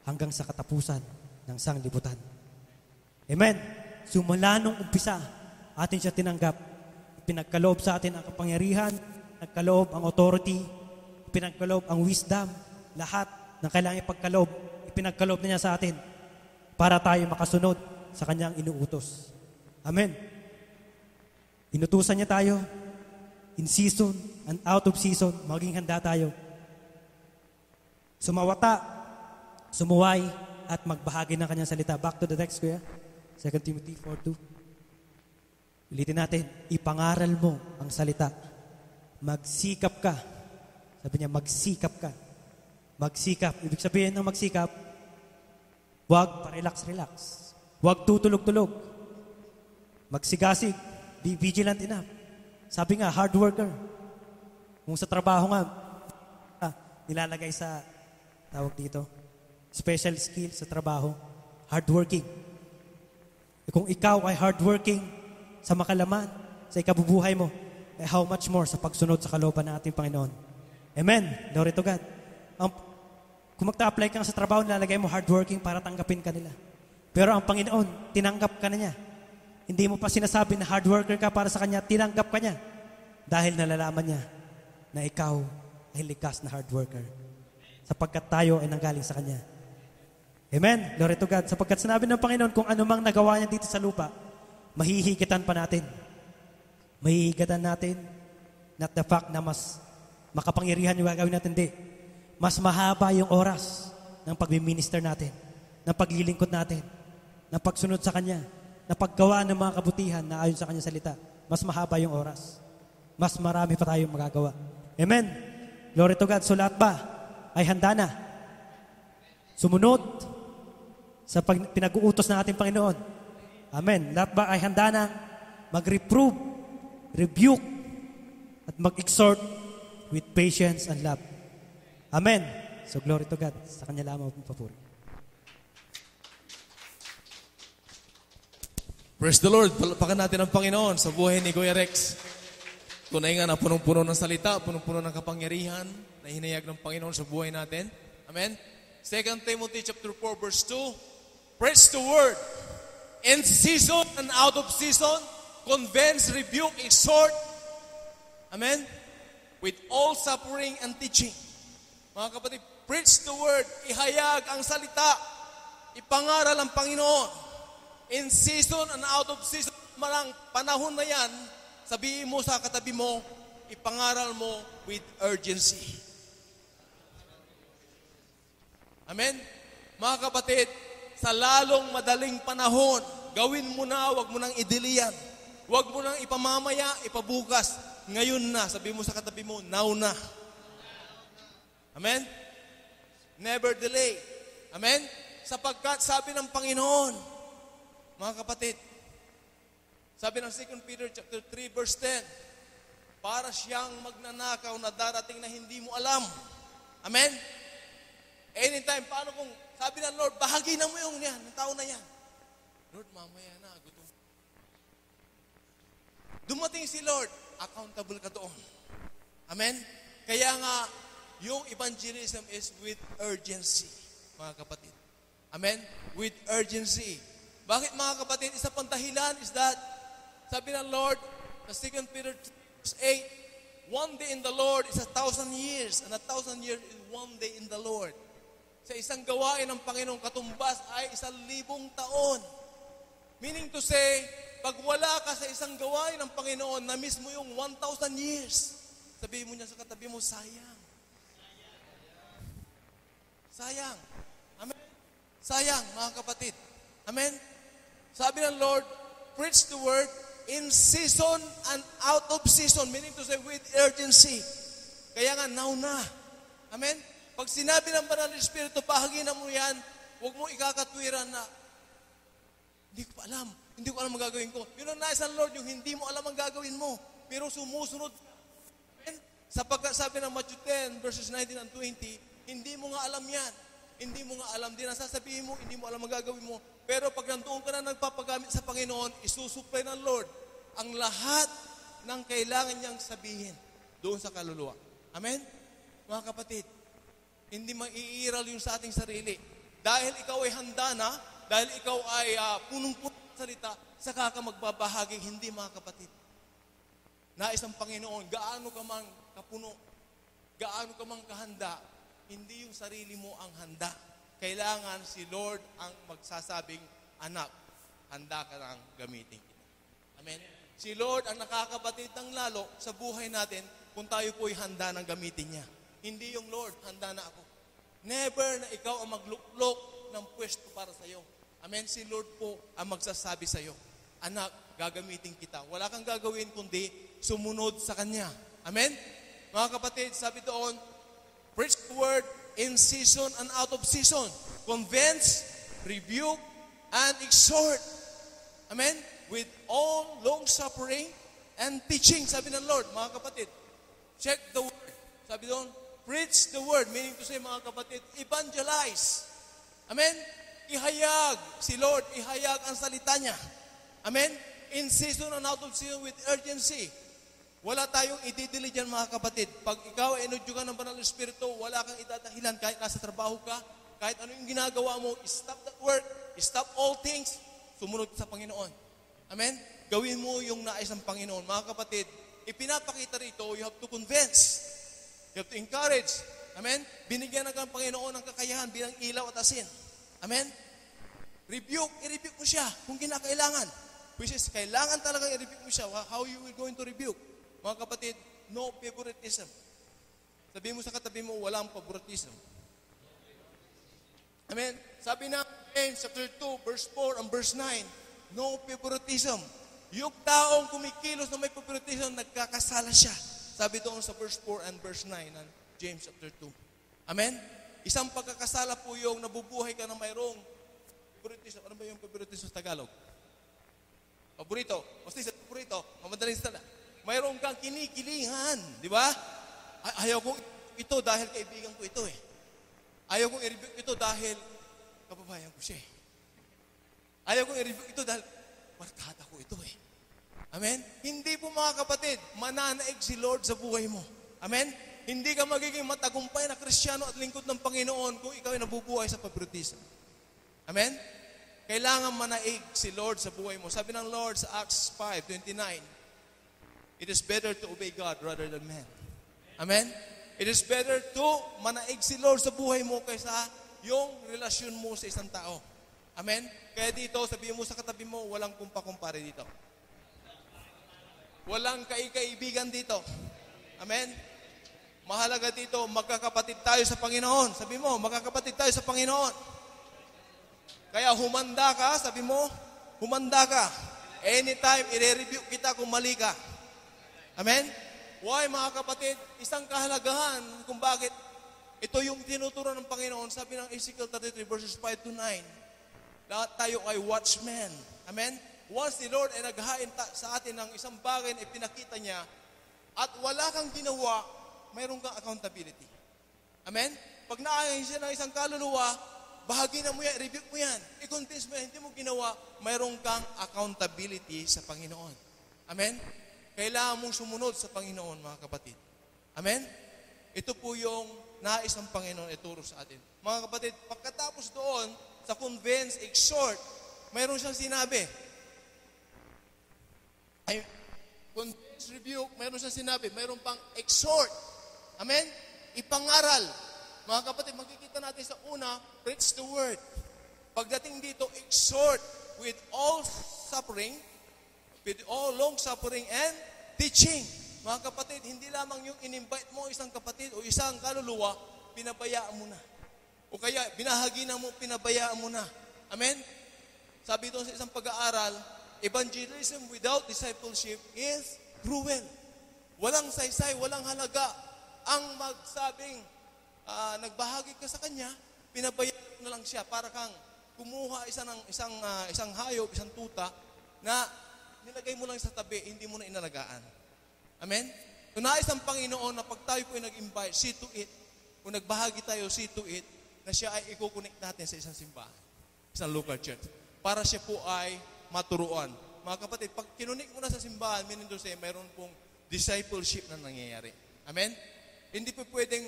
hanggang sa katapusan ng sanglibutan. Amen. Sumula nung umpisa, atin siya tinanggap. Pinagkaloob sa atin ang kapangyarihan, nagkaloob ang authority, pinagkaloob ang wisdom, lahat ng kailangan ipagkaloob, ipinagkaloob na niya sa atin para tayo makasunod sa kanyang inuutos. Amen. Inutusan niya tayo in season and out of season, maging handa tayo. Sumawata, sumuway, at magbahagi ng kanyang salita. Back to the text, kuya. 2 Timothy 4:2. Ulitin natin, ipangaral mo ang salita. Magsikap ka. Sabi niya, magsikap ka. Magsikap. Ibig sabihin ng magsikap, huwag pa-relax-relax. Huwag tutulog-tulog. Magsigasig. Be vigilant enough. Sabi nga, hard worker. Kung sa trabaho nga, nilalagay sa tawag dito, special skill sa trabaho, hardworking. Kung ikaw ay hardworking sa makalaman, sa ikabubuhay mo, how much more sa pagsunod sa kalooban ng ating Panginoon. Amen. Glory to God. Kung magta-apply ka sa trabaho, nilalagay mo hardworking para tanggapin ka nila. Pero ang Panginoon, tinanggap ka na niya. Hindi mo pa sinasabi na hardworker ka para sa Kanya, tinanggap ka niya. Dahil nalalaman niya na ikaw ay likas na hardworker. Sapagkat tayo ay nanggaling sa Kanya. Amen? Glory to God. Sapagkat sinabi ng Panginoon, kung anumang nagawa niya dito sa lupa, mahihigitan pa natin. Mahihigitan natin, not the fact na mas makapangyarihan yung gagawin natin, di. Mas mahaba yung oras ng pagbiminister natin, ng paglilingkod natin, ng pagsunod sa Kanya, ng paggawa ng mga kabutihan na ayon sa Kanyang salita. Mas mahaba yung oras. Mas marami pa tayong magagawa. Amen? Glory to God. So lahat ba ay handa na sumunod sa pinag-uutos ng ating Panginoon? Amen. Lahat ba ay handa na mag-reprove, rebuke, at mag-exhort with patience and love? Amen. So glory to God. Sa Kanya lamang ang papuri. Praise the Lord. Palapakan natin ang Panginoon sa buhay ni Kuya Rex. Tunay nga na punong-puno ng salita, punong-puno ng kapangyarihan na hinayag ng Panginoon sa buhay natin. Amen. 2 Timothy chapter 4 verse 2. Preach the word in season and out of season. Convince, rebuke, exhort. Amen. With all suffering and teaching. Mga kapatid, preach the word. Ihayag ang salita. Ipangaral ang Panginoon. In season and out of season, marang panahon na yan, sabihin mo sa katabi mo, ipangaral mo with urgency. Amen? Mga kapatid, sa lalong madaling panahon, gawin mo na, wag mo nang idilian. Wag mo nang ipamamaya, ipabukas. Ngayon na, sabihin mo sa katabi mo, now na. Amen? Never delay. Amen? Sapagkat sabi ng Panginoon, mga kapatid, sabi ng 2 Peter chapter 3 verse 10, para siyang magnanakaw na darating na hindi mo alam. Amen? Anytime, paano kung sabi ng Lord, bahagi na mo yung yan, ng tao na yan. Lord, mamaya na, gutom. Dumating si Lord, accountable ka doon. Amen? Kaya nga, yung evangelism is with urgency, mga kapatid. Amen? With urgency. Bakit mga kapatid? Isa pang dahilan is that, sabi ng Lord, sa 2 Peter 8, one day in the Lord is 1,000 years, and 1,000 years is one day in the Lord. Sa isang gawain ng Panginoong katumbas ay 1,000 taon. Meaning to say, pag wala ka sa isang gawain ng Panginoon, na-miss mo yung 1,000 years. Sabihin mo niya sa katabi mo, sayang. Sayang. Amen? Sayang, mga kapatid. Amen? Sabi ng Lord, preach the word in season and out of season. Meaning to say, with urgency. Kaya nga, now na. Amen? Pag sinabi ng Banal na Espiritu, pahaginan mo yan, huwag mo ikakatwiran na, hindi ko pa alam. Hindi ko alam ang gagawin ko. Yun ang nais ng Lord, yung hindi mo alam ang gagawin mo. Pero sumusunod. Amen? Sapagkat sabi ng Matthew 10, verses 19 and 20, hindi mo nga alam yan. Hindi mo nga alam din ang sasabihin mo, hindi mo alam ang gagawin mo. Pero pag nandoon ka na nagpapagamit sa Panginoon, isusupply ng Lord ang lahat ng kailangan niyang sabihin doon sa kaluluwa. Amen? Mga kapatid, hindi maiiral yung sa ating sarili. Dahil ikaw ay handa na, dahil ikaw ay punong-puno ng salita, saka ka magbabahagi, hindi mga kapatid. Nais ang Panginoon, gaano ka mang kapuno, gaano ka mang kahanda, hindi yung sarili mo ang handa. Kailangan si Lord ang magsasabing, anak, handa ka nang gamitin kita. Amen? Si Lord ang nakakabatid ng lalo sa buhay natin kung tayo po'y handa nang gamitin niya. Hindi yung Lord, handa na ako. Never na ikaw ang magluklok ng pwesto para sa iyo. Amen? Si Lord po ang magsasabi sa iyo, anak, gagamitin kita. Wala kang gagawin kundi sumunod sa Kanya. Amen? Mga kapatid, sabi doon, preach the word in season and out of season. Convince, rebuke, and exhort. Amen? With all long-suffering and teaching. Sabi ng Lord, mga kapatid, check the word. Sabi doon, preach the word. Meaning to say, mga kapatid, evangelize. Amen? Ihayag. Si Lord, ihayag ang salita niya. Amen? In season and out of season with urgency. Wala tayong ididili dyan, mga kapatid. Pag ikaw ay inudyugan ng Banal na Espiritu, wala kang idadahilan kahit nasa trabaho ka, kahit ano yung ginagawa mo, stop that work, stop all things, sumunod sa Panginoon. Amen? Gawin mo yung nais ng Panginoon. Mga kapatid, ipinapakita rito, you have to convince. You have to encourage. Amen? Binigyan ng Panginoon ng kakayahan bilang ilaw at asin. Amen? Rebuke, i-rebuke mo siya kung kinakailangan. Which is, kailangan talaga i-rebuke mo siya. How you will going to rebuke? Mga kapatid, no favoritism. Sabi mo sa katabi mo, walang favoritism. Amen? Sabi na James chapter 2, verse 4 and verse 9, no favoritism. Yung taong kumikilos na may favoritism, nagkakasala siya. Sabi doon sa verse 4 and verse 9 ng James chapter 2. Amen? Isang pagkakasala po yung nabubuhay ka na mayroong favoritism. Ano ba yung favoritism sa Tagalog? Paborito. Paborito. Mamadaling sala. Mayroong kang kinikilingan. Di ba? Ayaw kong ito dahil kaibigan ko ito eh. Ayaw kong i-review ito dahil kababayan ko siya eh. Ayaw kong i-review ito dahil barkada ko ito eh. Amen? Hindi po mga kapatid, mananaig si Lord sa buhay mo. Amen? Hindi ka magiging matagumpay na Kristiyano at lingkod ng Panginoon kung ikaw ay nabubuhay sa favoritism. Amen? Kailangan manaig si Lord sa buhay mo. Sabi ng Lord sa Acts 5:29, it is better to obey God rather than man. Amen? It is better to manaig si Lord sa buhay mo kaysa yung relasyon mo sa isang tao. Amen? Kaya dito, sabihin mo sa katabi mo, walang kumpa-kumpare dito. Walang kaibigan dito. Amen? Mahalaga dito, magkakapatid tayo sa Panginoon. Sabi mo, magkakapatid tayo sa Panginoon. Kaya humanda ka, sabi mo, humanda ka. Anytime, i-review kita kung mali ka. Amen? Why, mga kapatid? Isang kahalagahan kung bakit ito yung tinuturo ng Panginoon. Sabi ng Ezekiel 33 verses 5 to 9. Lahat tayo ay watchmen. Amen? Once the Lord ay naghain sa atin ng isang bagay na ipinakita niya at wala kang ginawa, mayroon kang accountability. Amen? Pag naayon siya ng isang kaluluwa, bahagi na mo yan, review mo yan, i-confess mo yan, hindi mo ginawa, mayroon kang accountability sa Panginoon. Amen? Kailangan mong sumunod sa Panginoon, mga kapatid. Amen? Ito po yung nais ng Panginoon ituro sa atin. Mga kapatid, pagkatapos doon, sa convince, exhort, mayroon siyang sinabi. Convince, rebuke, mayroon siyang sinabi. Mayroon pang exhort. Amen? Ipangaral. Mga kapatid, makikita natin sa una, preach the word. Pagdating dito, exhort with all suffering, with all long suffering and teaching. Mga kapatid, hindi lamang yung in-invite mo isang kapatid o isang kaluluwa, pinabayaan mo na. O kaya, binahagi na mo, pinabayaan mo na. Amen? Sabi doon sa isang pag-aaral, evangelism without discipleship is cruel. Walang saysay, walang halaga. Ang magsabing, nagbahagi ka sa kanya, pinabayaan na lang siya para kang kumuha isang hayop, isang tuta na nilagay mo lang sa tabi, hindi mo na inalagaan. Amen? Kung nais ang Panginoon na pag tayo po ay nag-invite, see to it. Kung nagbahagi tayo, see to it, na siya ay i-connect natin sa isang simbahan, isang local church, para siya po ay maturuan. Mga kapatid, pag kinunik mo na sa simbahan, meaning to say, mayroon pong discipleship na nangyayari. Amen? Hindi po pwedeng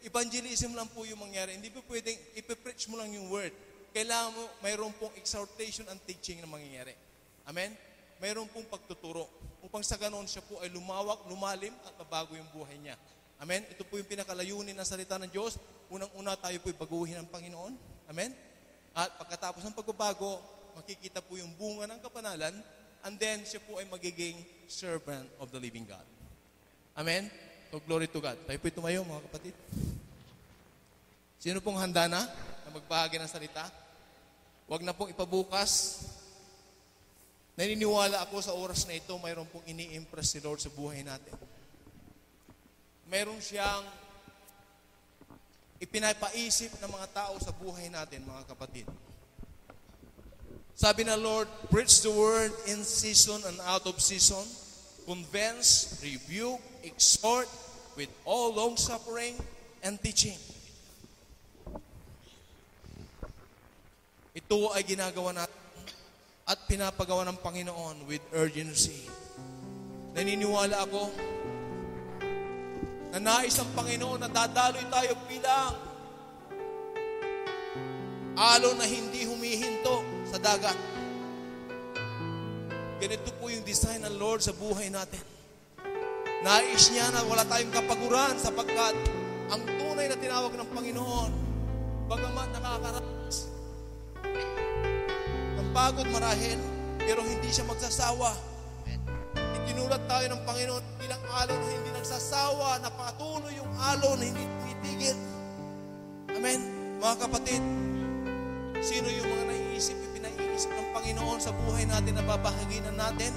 evangelism lang po yung mangyari. Hindi po pwedeng ipipreach mo lang yung word. Kailangan mo, mayroon pong exhortation and teaching na mangyayari. Amen? Mayroon pong pagtuturo. Upang sa ganoon siya po ay lumawak, lumalim at mabago yung buhay niya. Amen? Ito po yung pinakalayunin ng salita ng Diyos. Unang-una tayo po ay baguhin ng Panginoon. Amen? At pagkatapos ng pagbabago, makikita po yung bunga ng kapanalan, and then siya po ay magiging servant of the living God. Amen? So, glory to God. Tayo po tumayo, mga kapatid. Sino pong handa na magbahagi ng salita? Huwag na pong ipabukas. Naniniwala ako sa oras na ito, mayroon pong ini-impress si Lord sa buhay natin. Mayroon siyang ipinapaisip ng mga tao sa buhay natin, mga kapatid. Sabi na Lord, preach the word in season and out of season, convince, rebuke, exhort with all long suffering and teaching. Ito ay ginagawa natin at pinapagawa ng Panginoon with urgency. Naniniwala ako na nais ang Panginoon na dadaloy tayo bilang alon na hindi humihinto sa dagat. Ganito po yung design ng Lord sa buhay natin. Nais niya na wala tayong kapaguran sapagkat ang tunay na tinawag ng Panginoon, bagamat nakakaranas ng pagod marahil, pero hindi siya magsasawa. Itinulat tayo ng Panginoon bilang alon na hindi nagsasawa, na patuloy yung alon na hindi tumitigil. Amen? Mga kapatid, sino yung mga naiisip, pinaiisip ng Panginoon sa buhay natin na babahaginan natin?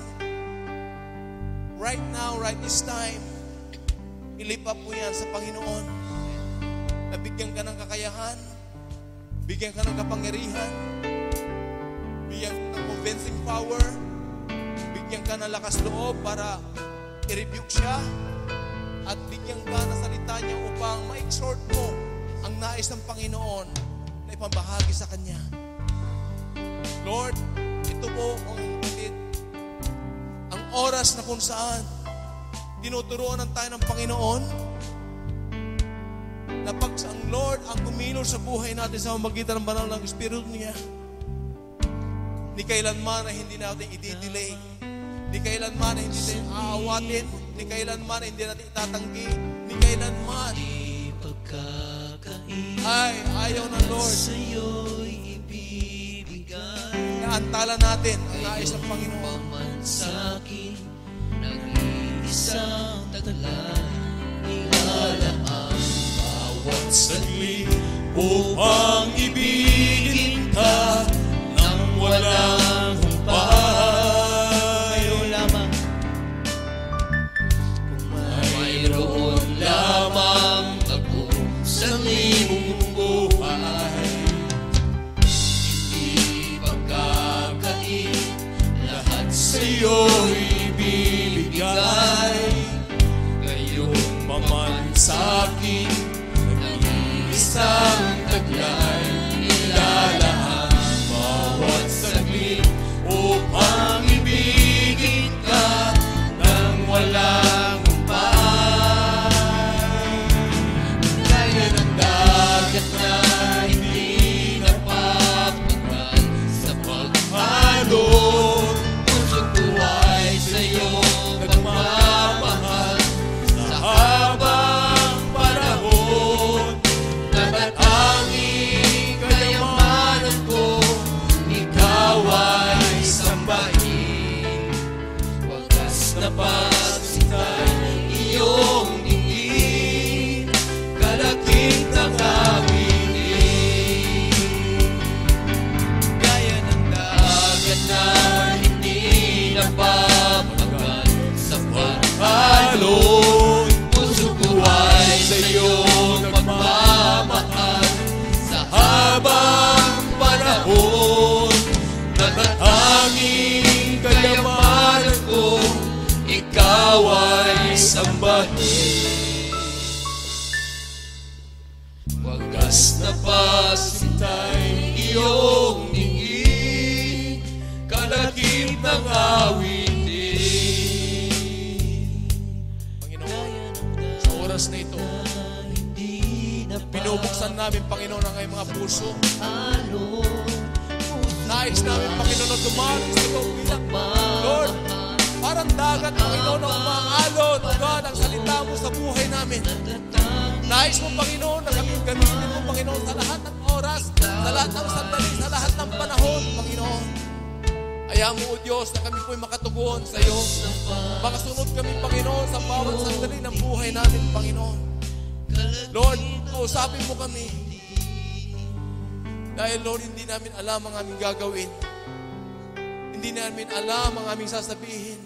Right now, right this time, ilipat mo yan sa Panginoon. na bigyan ka ng kakayahan, bigyan ka ng kapangyarihan, bigyan ka ng convincing power, bigyan ka ng lakas loob para i-rebuke siya, at bigyan ka ng salita niya upang ma-exhort mo ang nais ng Panginoon na ipambahagi sa Kanya. Lord, ito po ang kapatid, ang oras na kung saan tinuturuan tayo ng Panginoon na pag ang Lord ang kumilos sa buhay natin sa pamamagitan ng banal ng Espiritu niya, ni kailanman na hindi natin i-delay, ni kailanman na hindi natin aawatin, ni kailanman na hindi natin itatanggi, ni kailanman ay ayaw ng Lord na antala natin ang nais ng Panginoon. Sa akin, nag-iisang taglay, ilalaan bawat saglit upang ibigin ka nang walang humpay. Lamang kung mayroon lamang ako sa limong buhay, hindi pagkakain, lahat sa'yo'y ibibigay. Ngayon paman sa'kin, nag-iisang taglay, nilalaan bawat saglit upang ibigin ka nang walang humpay. Gaya ng dagat na hindi napapagal sa paghalon, puso ko ay sa'yo nagmamahal sa habang panahon. Natatanging kayamanan ko, ikaw ay sambahin. Wagas na pagsitay iyong tingin, kalakip ng awitin. Gaya ng dagat na hindi napapagal sa paghalon, puso ko ay sa'yo nagmamahal sa habang panahon. Natatanging kayamanan ko, ikaw ay sambahin. Wagas na pasintay iyong ningin, kalakip ng awitin. Panginoon, sa oras na ito, binubuksan namin, Panginoon, ang aming mga puso. Nais namin, Panginoon, na dumating sa ikaw bilang Lord, parang dagat, Panginoon, na umaalon, O God, ang salita mo sa buhay namin. Nais mo, Panginoon, na kami gamitin mo, Panginoon, sa lahat ng oras, sa lahat ng sandali, sa lahat ng panahon, Panginoon. Ayaw mo, O Diyos, na kami po'y makatugon sa iyo. Makasunod kami, Panginoon, sa bawat sandali ng buhay namin, Panginoon. Lord, kausapin mo kami. Dahil, Lord, hindi namin alam ang aming gagawin. Hindi namin alam ang aming sasabihin.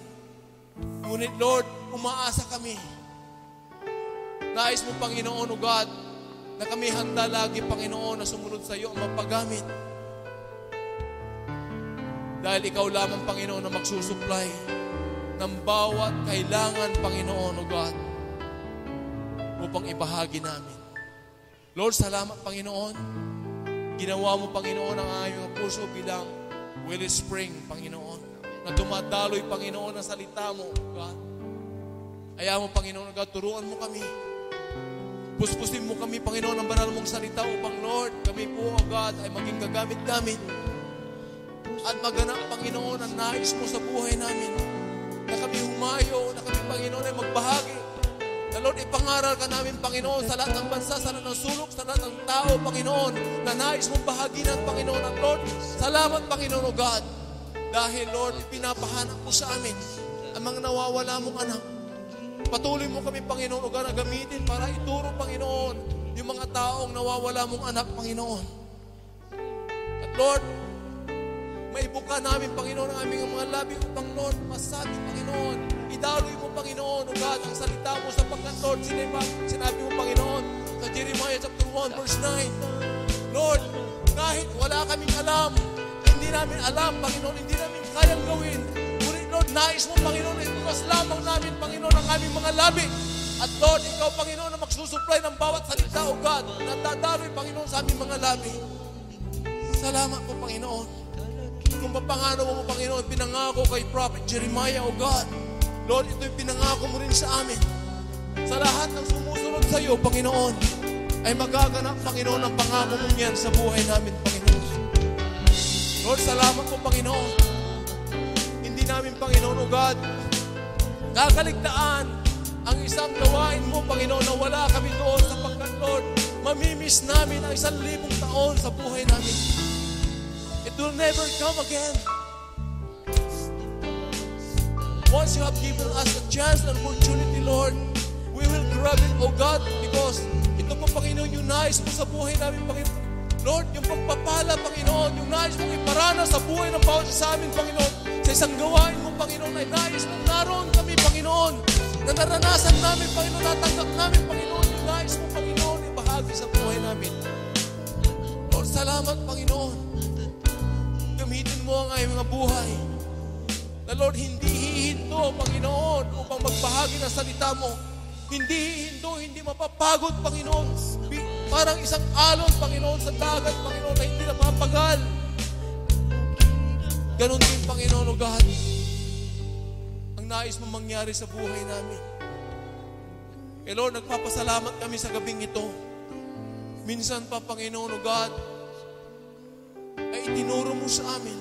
Ngunit, Lord, umaasa kami. Nais mo, Panginoon, O God, na kami handa lagi, Panginoon, na sumunod sa iyo ang mapagamit. Dahil ikaw lamang, Panginoon, na magsusupply ng bawat kailangan, Panginoon, O God, upang ibahagi namin. Lord, salamat, Panginoon. Ginawa mo, Panginoon, ang aming puso bilang wellspring, Panginoon, na dumadaloy, Panginoon, ang salita mo, God. Ayaw mo, Panginoon, God, turuan mo kami. Puspusin mo kami, Panginoon, ang banal mong salita upang, Lord, kami po, O God, ay maging gagamit-gamit at maganap, Panginoon, ang nais mo sa buhay namin. Na kami humayo, na kami, Panginoon, ay magbahagi. Na, Lord, ipangaral ka namin, Panginoon, sa lahat ng bansa, sa lahat ng sulok, sa lahat ng tao, Panginoon, na nais mong bahaginan, Panginoon. At, Lord, salamat, Panginoon, O God. Dahil, Lord, pinapahanap mo sa amin ang mga nawawala mong anak. Patuloy mo kami, Panginoon, O God, na gamitin para ituro, Panginoon, yung mga taong nawawala mong anak, Panginoon. At, Lord, maibuka namin, Panginoon, ang aming mga labi upang, Lord, masabi, Panginoon, idaloy mo, Panginoon, O God, ang salita mo sapagkat, Lord, sinabi mo, Panginoon, sa Jeremiah chapter 1 verse 9. Lord, kahit wala kaming alam, hindi namin alam, Panginoon, hindi namin kayang gawin. Ngunit, Lord, nais mo, Panginoon, itulas lamang namin, Panginoon, ang aming mga labi. At Lord, Ikaw, Panginoon, na magsusupply ng bawat salita, O God, na dadaroy, Panginoon, sa aming mga labi. Salamat po, Panginoon. Kung papangano mo, Panginoon, pinangako kay Prophet Jeremiah, O God. Lord, ito'y pinangako mo rin sa amin. Sa lahat ng sumusunod sa iyo, Panginoon, ay magaganap, Panginoon, ang pangako mong yan sa buhay namin, Panginoon. Lord, salamat po, Panginoon. Hindi namin, Panginoon, O God, kakaligtaan ang isang gawain mo, Panginoon, na wala kami doon sapagkat, Lord, mamimiss namin ang 1,000 taon sa buhay namin. It will never come again. Once you have given us a chance and opportunity, Lord, we will grab it, O God, because ito po, Panginoon, yung nais mo sa buhay namin, Panginoon. Lord, yung pagpapala, Panginoon, yung nais mong iparana sa buhay ng bawat isa sa amin, Panginoon. Sa isang gawain mo, Panginoon, ay nais mong naroon kami, Panginoon, na naranasan namin, Panginoon, natanggap namin, Panginoon, yung nais mo, Panginoon, ibahagi sa buhay namin. Lord, salamat, Panginoon. Gamitin mo ang aming mga buhay. Na Lord, hindi hihinto, Panginoon, upang magbahagi ng salita mo. Hindi hihinto, hindi mapapagod, Panginoon. Parang isang alon, Panginoon, sa dagat, Panginoon, na hindi napapagal. Ganon din, Panginoon, O God, ang nais mo mangyari sa buhay namin. Eh Lord, nagpapasalamat kami sa gabing ito. Minsan pa, Panginoon, O God, ay itinuro mo sa amin,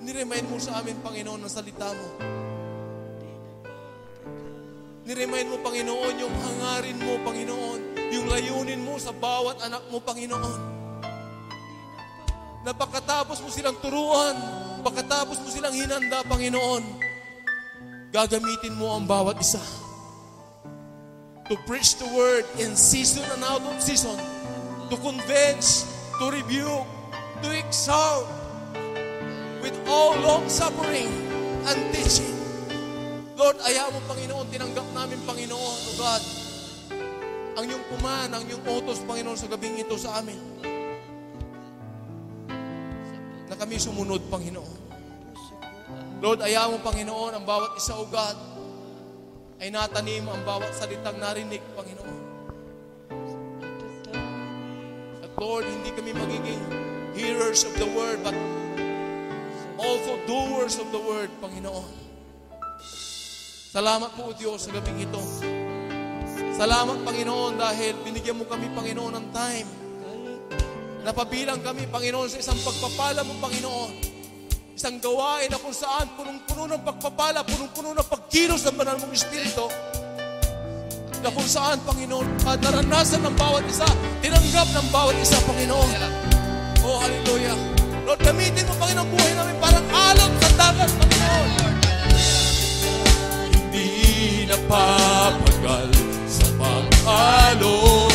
niremind mo sa amin, Panginoon, ng salita mo. Niremind mo, Panginoon, yung hangarin mo, Panginoon, yung layunin mo sa bawat anak mo, Panginoon. Na pagkatapos mo silang turuan, pagkatapos mo silang hinanda, Panginoon, gagamitin mo ang bawat isa to preach the word in season and out of season, to convince, to rebuke, to exhort, with all long-suffering and teaching. Lord, ayaw mo, Panginoon, tinanggap namin, Panginoon, O God, ang iyong command, ang iyong utos, Panginoon, sa gabing ito sa amin. Na kami sumunod, Panginoon. Lord, ayaw mo, Panginoon, ang bawat isa, O God, ay natanim ang bawat salitang narinig, Panginoon. At Lord, hindi kami magiging hearers of the word, but also doers of the word, Panginoon. Salamat po, Diyos, sa gabing ito. Salamat, Panginoon, dahil binigyan mo kami, Panginoon, ng time. Napabilang kami, Panginoon, sa isang pagpapala mo, Panginoon. Isang gawain na kung saan punong-puno ng pagpapala, punong-puno ng pagkilos ng banal mong Espiritu. Na kung saan, Panginoon, naranasan ng bawat isa, tinanggap ng bawat isa, Panginoon. Oh, hallelujah. Lord, gamitin mo, Panginoon, buhay namin parang alon sa dagat, Panginoon. Hindi napapagal sa pag-alon.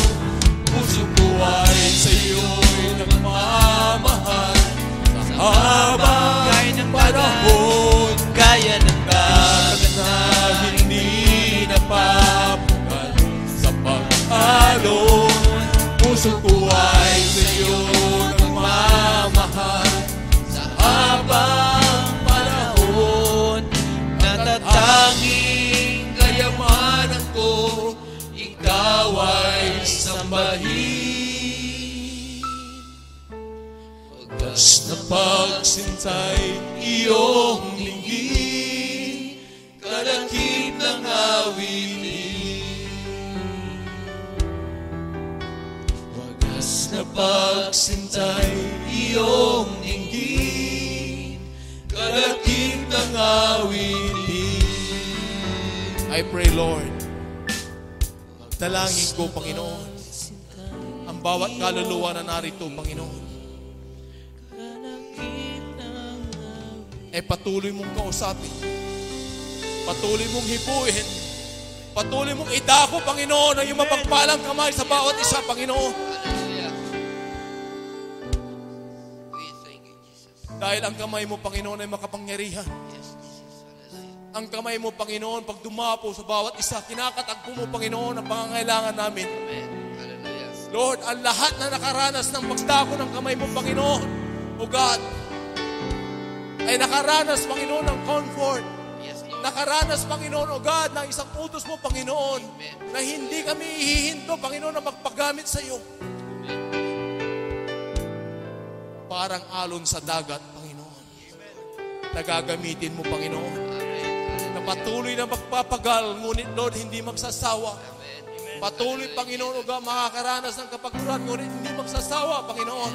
Puso ko ay sa iyo'y nagmamahal. Sa habang panahon, kaya ng dagat na hindi napapagal sa pag-alon. Puso ko ay sa iyo nagmamahal. Sa habang panahon, natatanging kayamanan ko, ikaw ay sambahin. Wagas na pagsintay, iyong linggin, kalakip ng awitin. Wagas na pagsintay, iyong linggin, kalakip ng awitin. I pray, Lord, dalangin ko, Panginoon, ang bawat kaluluwa na narito, Panginoon, ay patuloy mong kausapin, patuloy mong hipuin, patuloy mong idako, Panginoon, ang iyong mapagpalang kamay sa bawat isa, Panginoon. Dahil ang kamay mo, Panginoon, ay makapangyarihan. Ang kamay mo, Panginoon, pag dumapo sa bawat isa, kinakatagpo mo, Panginoon, ang pangangailangan namin. Lord, ang lahat na nakaranas ng pagdako ng kamay mo, Panginoon, O God, ay nakaranas, Panginoon, ng comfort. Yes, Lord. Nakaranas, Panginoon, O God, ng isang utos mo, Panginoon, Amen. na hindi kami ihihinto, Panginoon, na magpagamit sa iyo. Parang alon sa dagat, Panginoon. Nagagamitin mo, Panginoon. Na patuloy na magpapagal, ngunit, Lord, hindi magsasawa. Patuloy, Panginoon, O God, makakaranas ng kapagpuran, ngunit hindi magsasawa, Panginoon.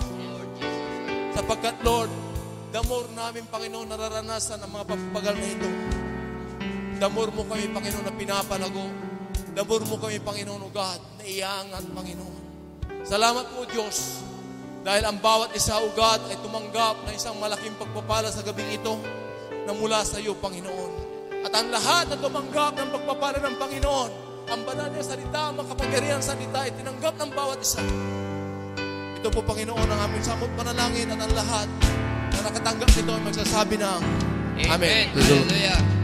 Sapagkat, Lord, the more namin, Panginoon, nararanasan ang mga pagpapagal na ito. The more mo kami, Panginoon, na pinapalago. The more mo kami, Panginoon, O God, na iangat, Panginoon. Salamat po, Diyos, dahil ang bawat isa, O God, ay tumanggap na isang malaking pagpapala sa gabing ito na mula sa iyo, Panginoon. At ang lahat na tumanggap ng pagpapala ng Panginoon, ang banal niya salita, ang makapangyarihan salita, ay tinanggap ng bawat isa. Ito po, Panginoon, ang aming samot panalangin at ang lahat na nakatanggap nito ay magsasabi ng Amen. Hallelujah.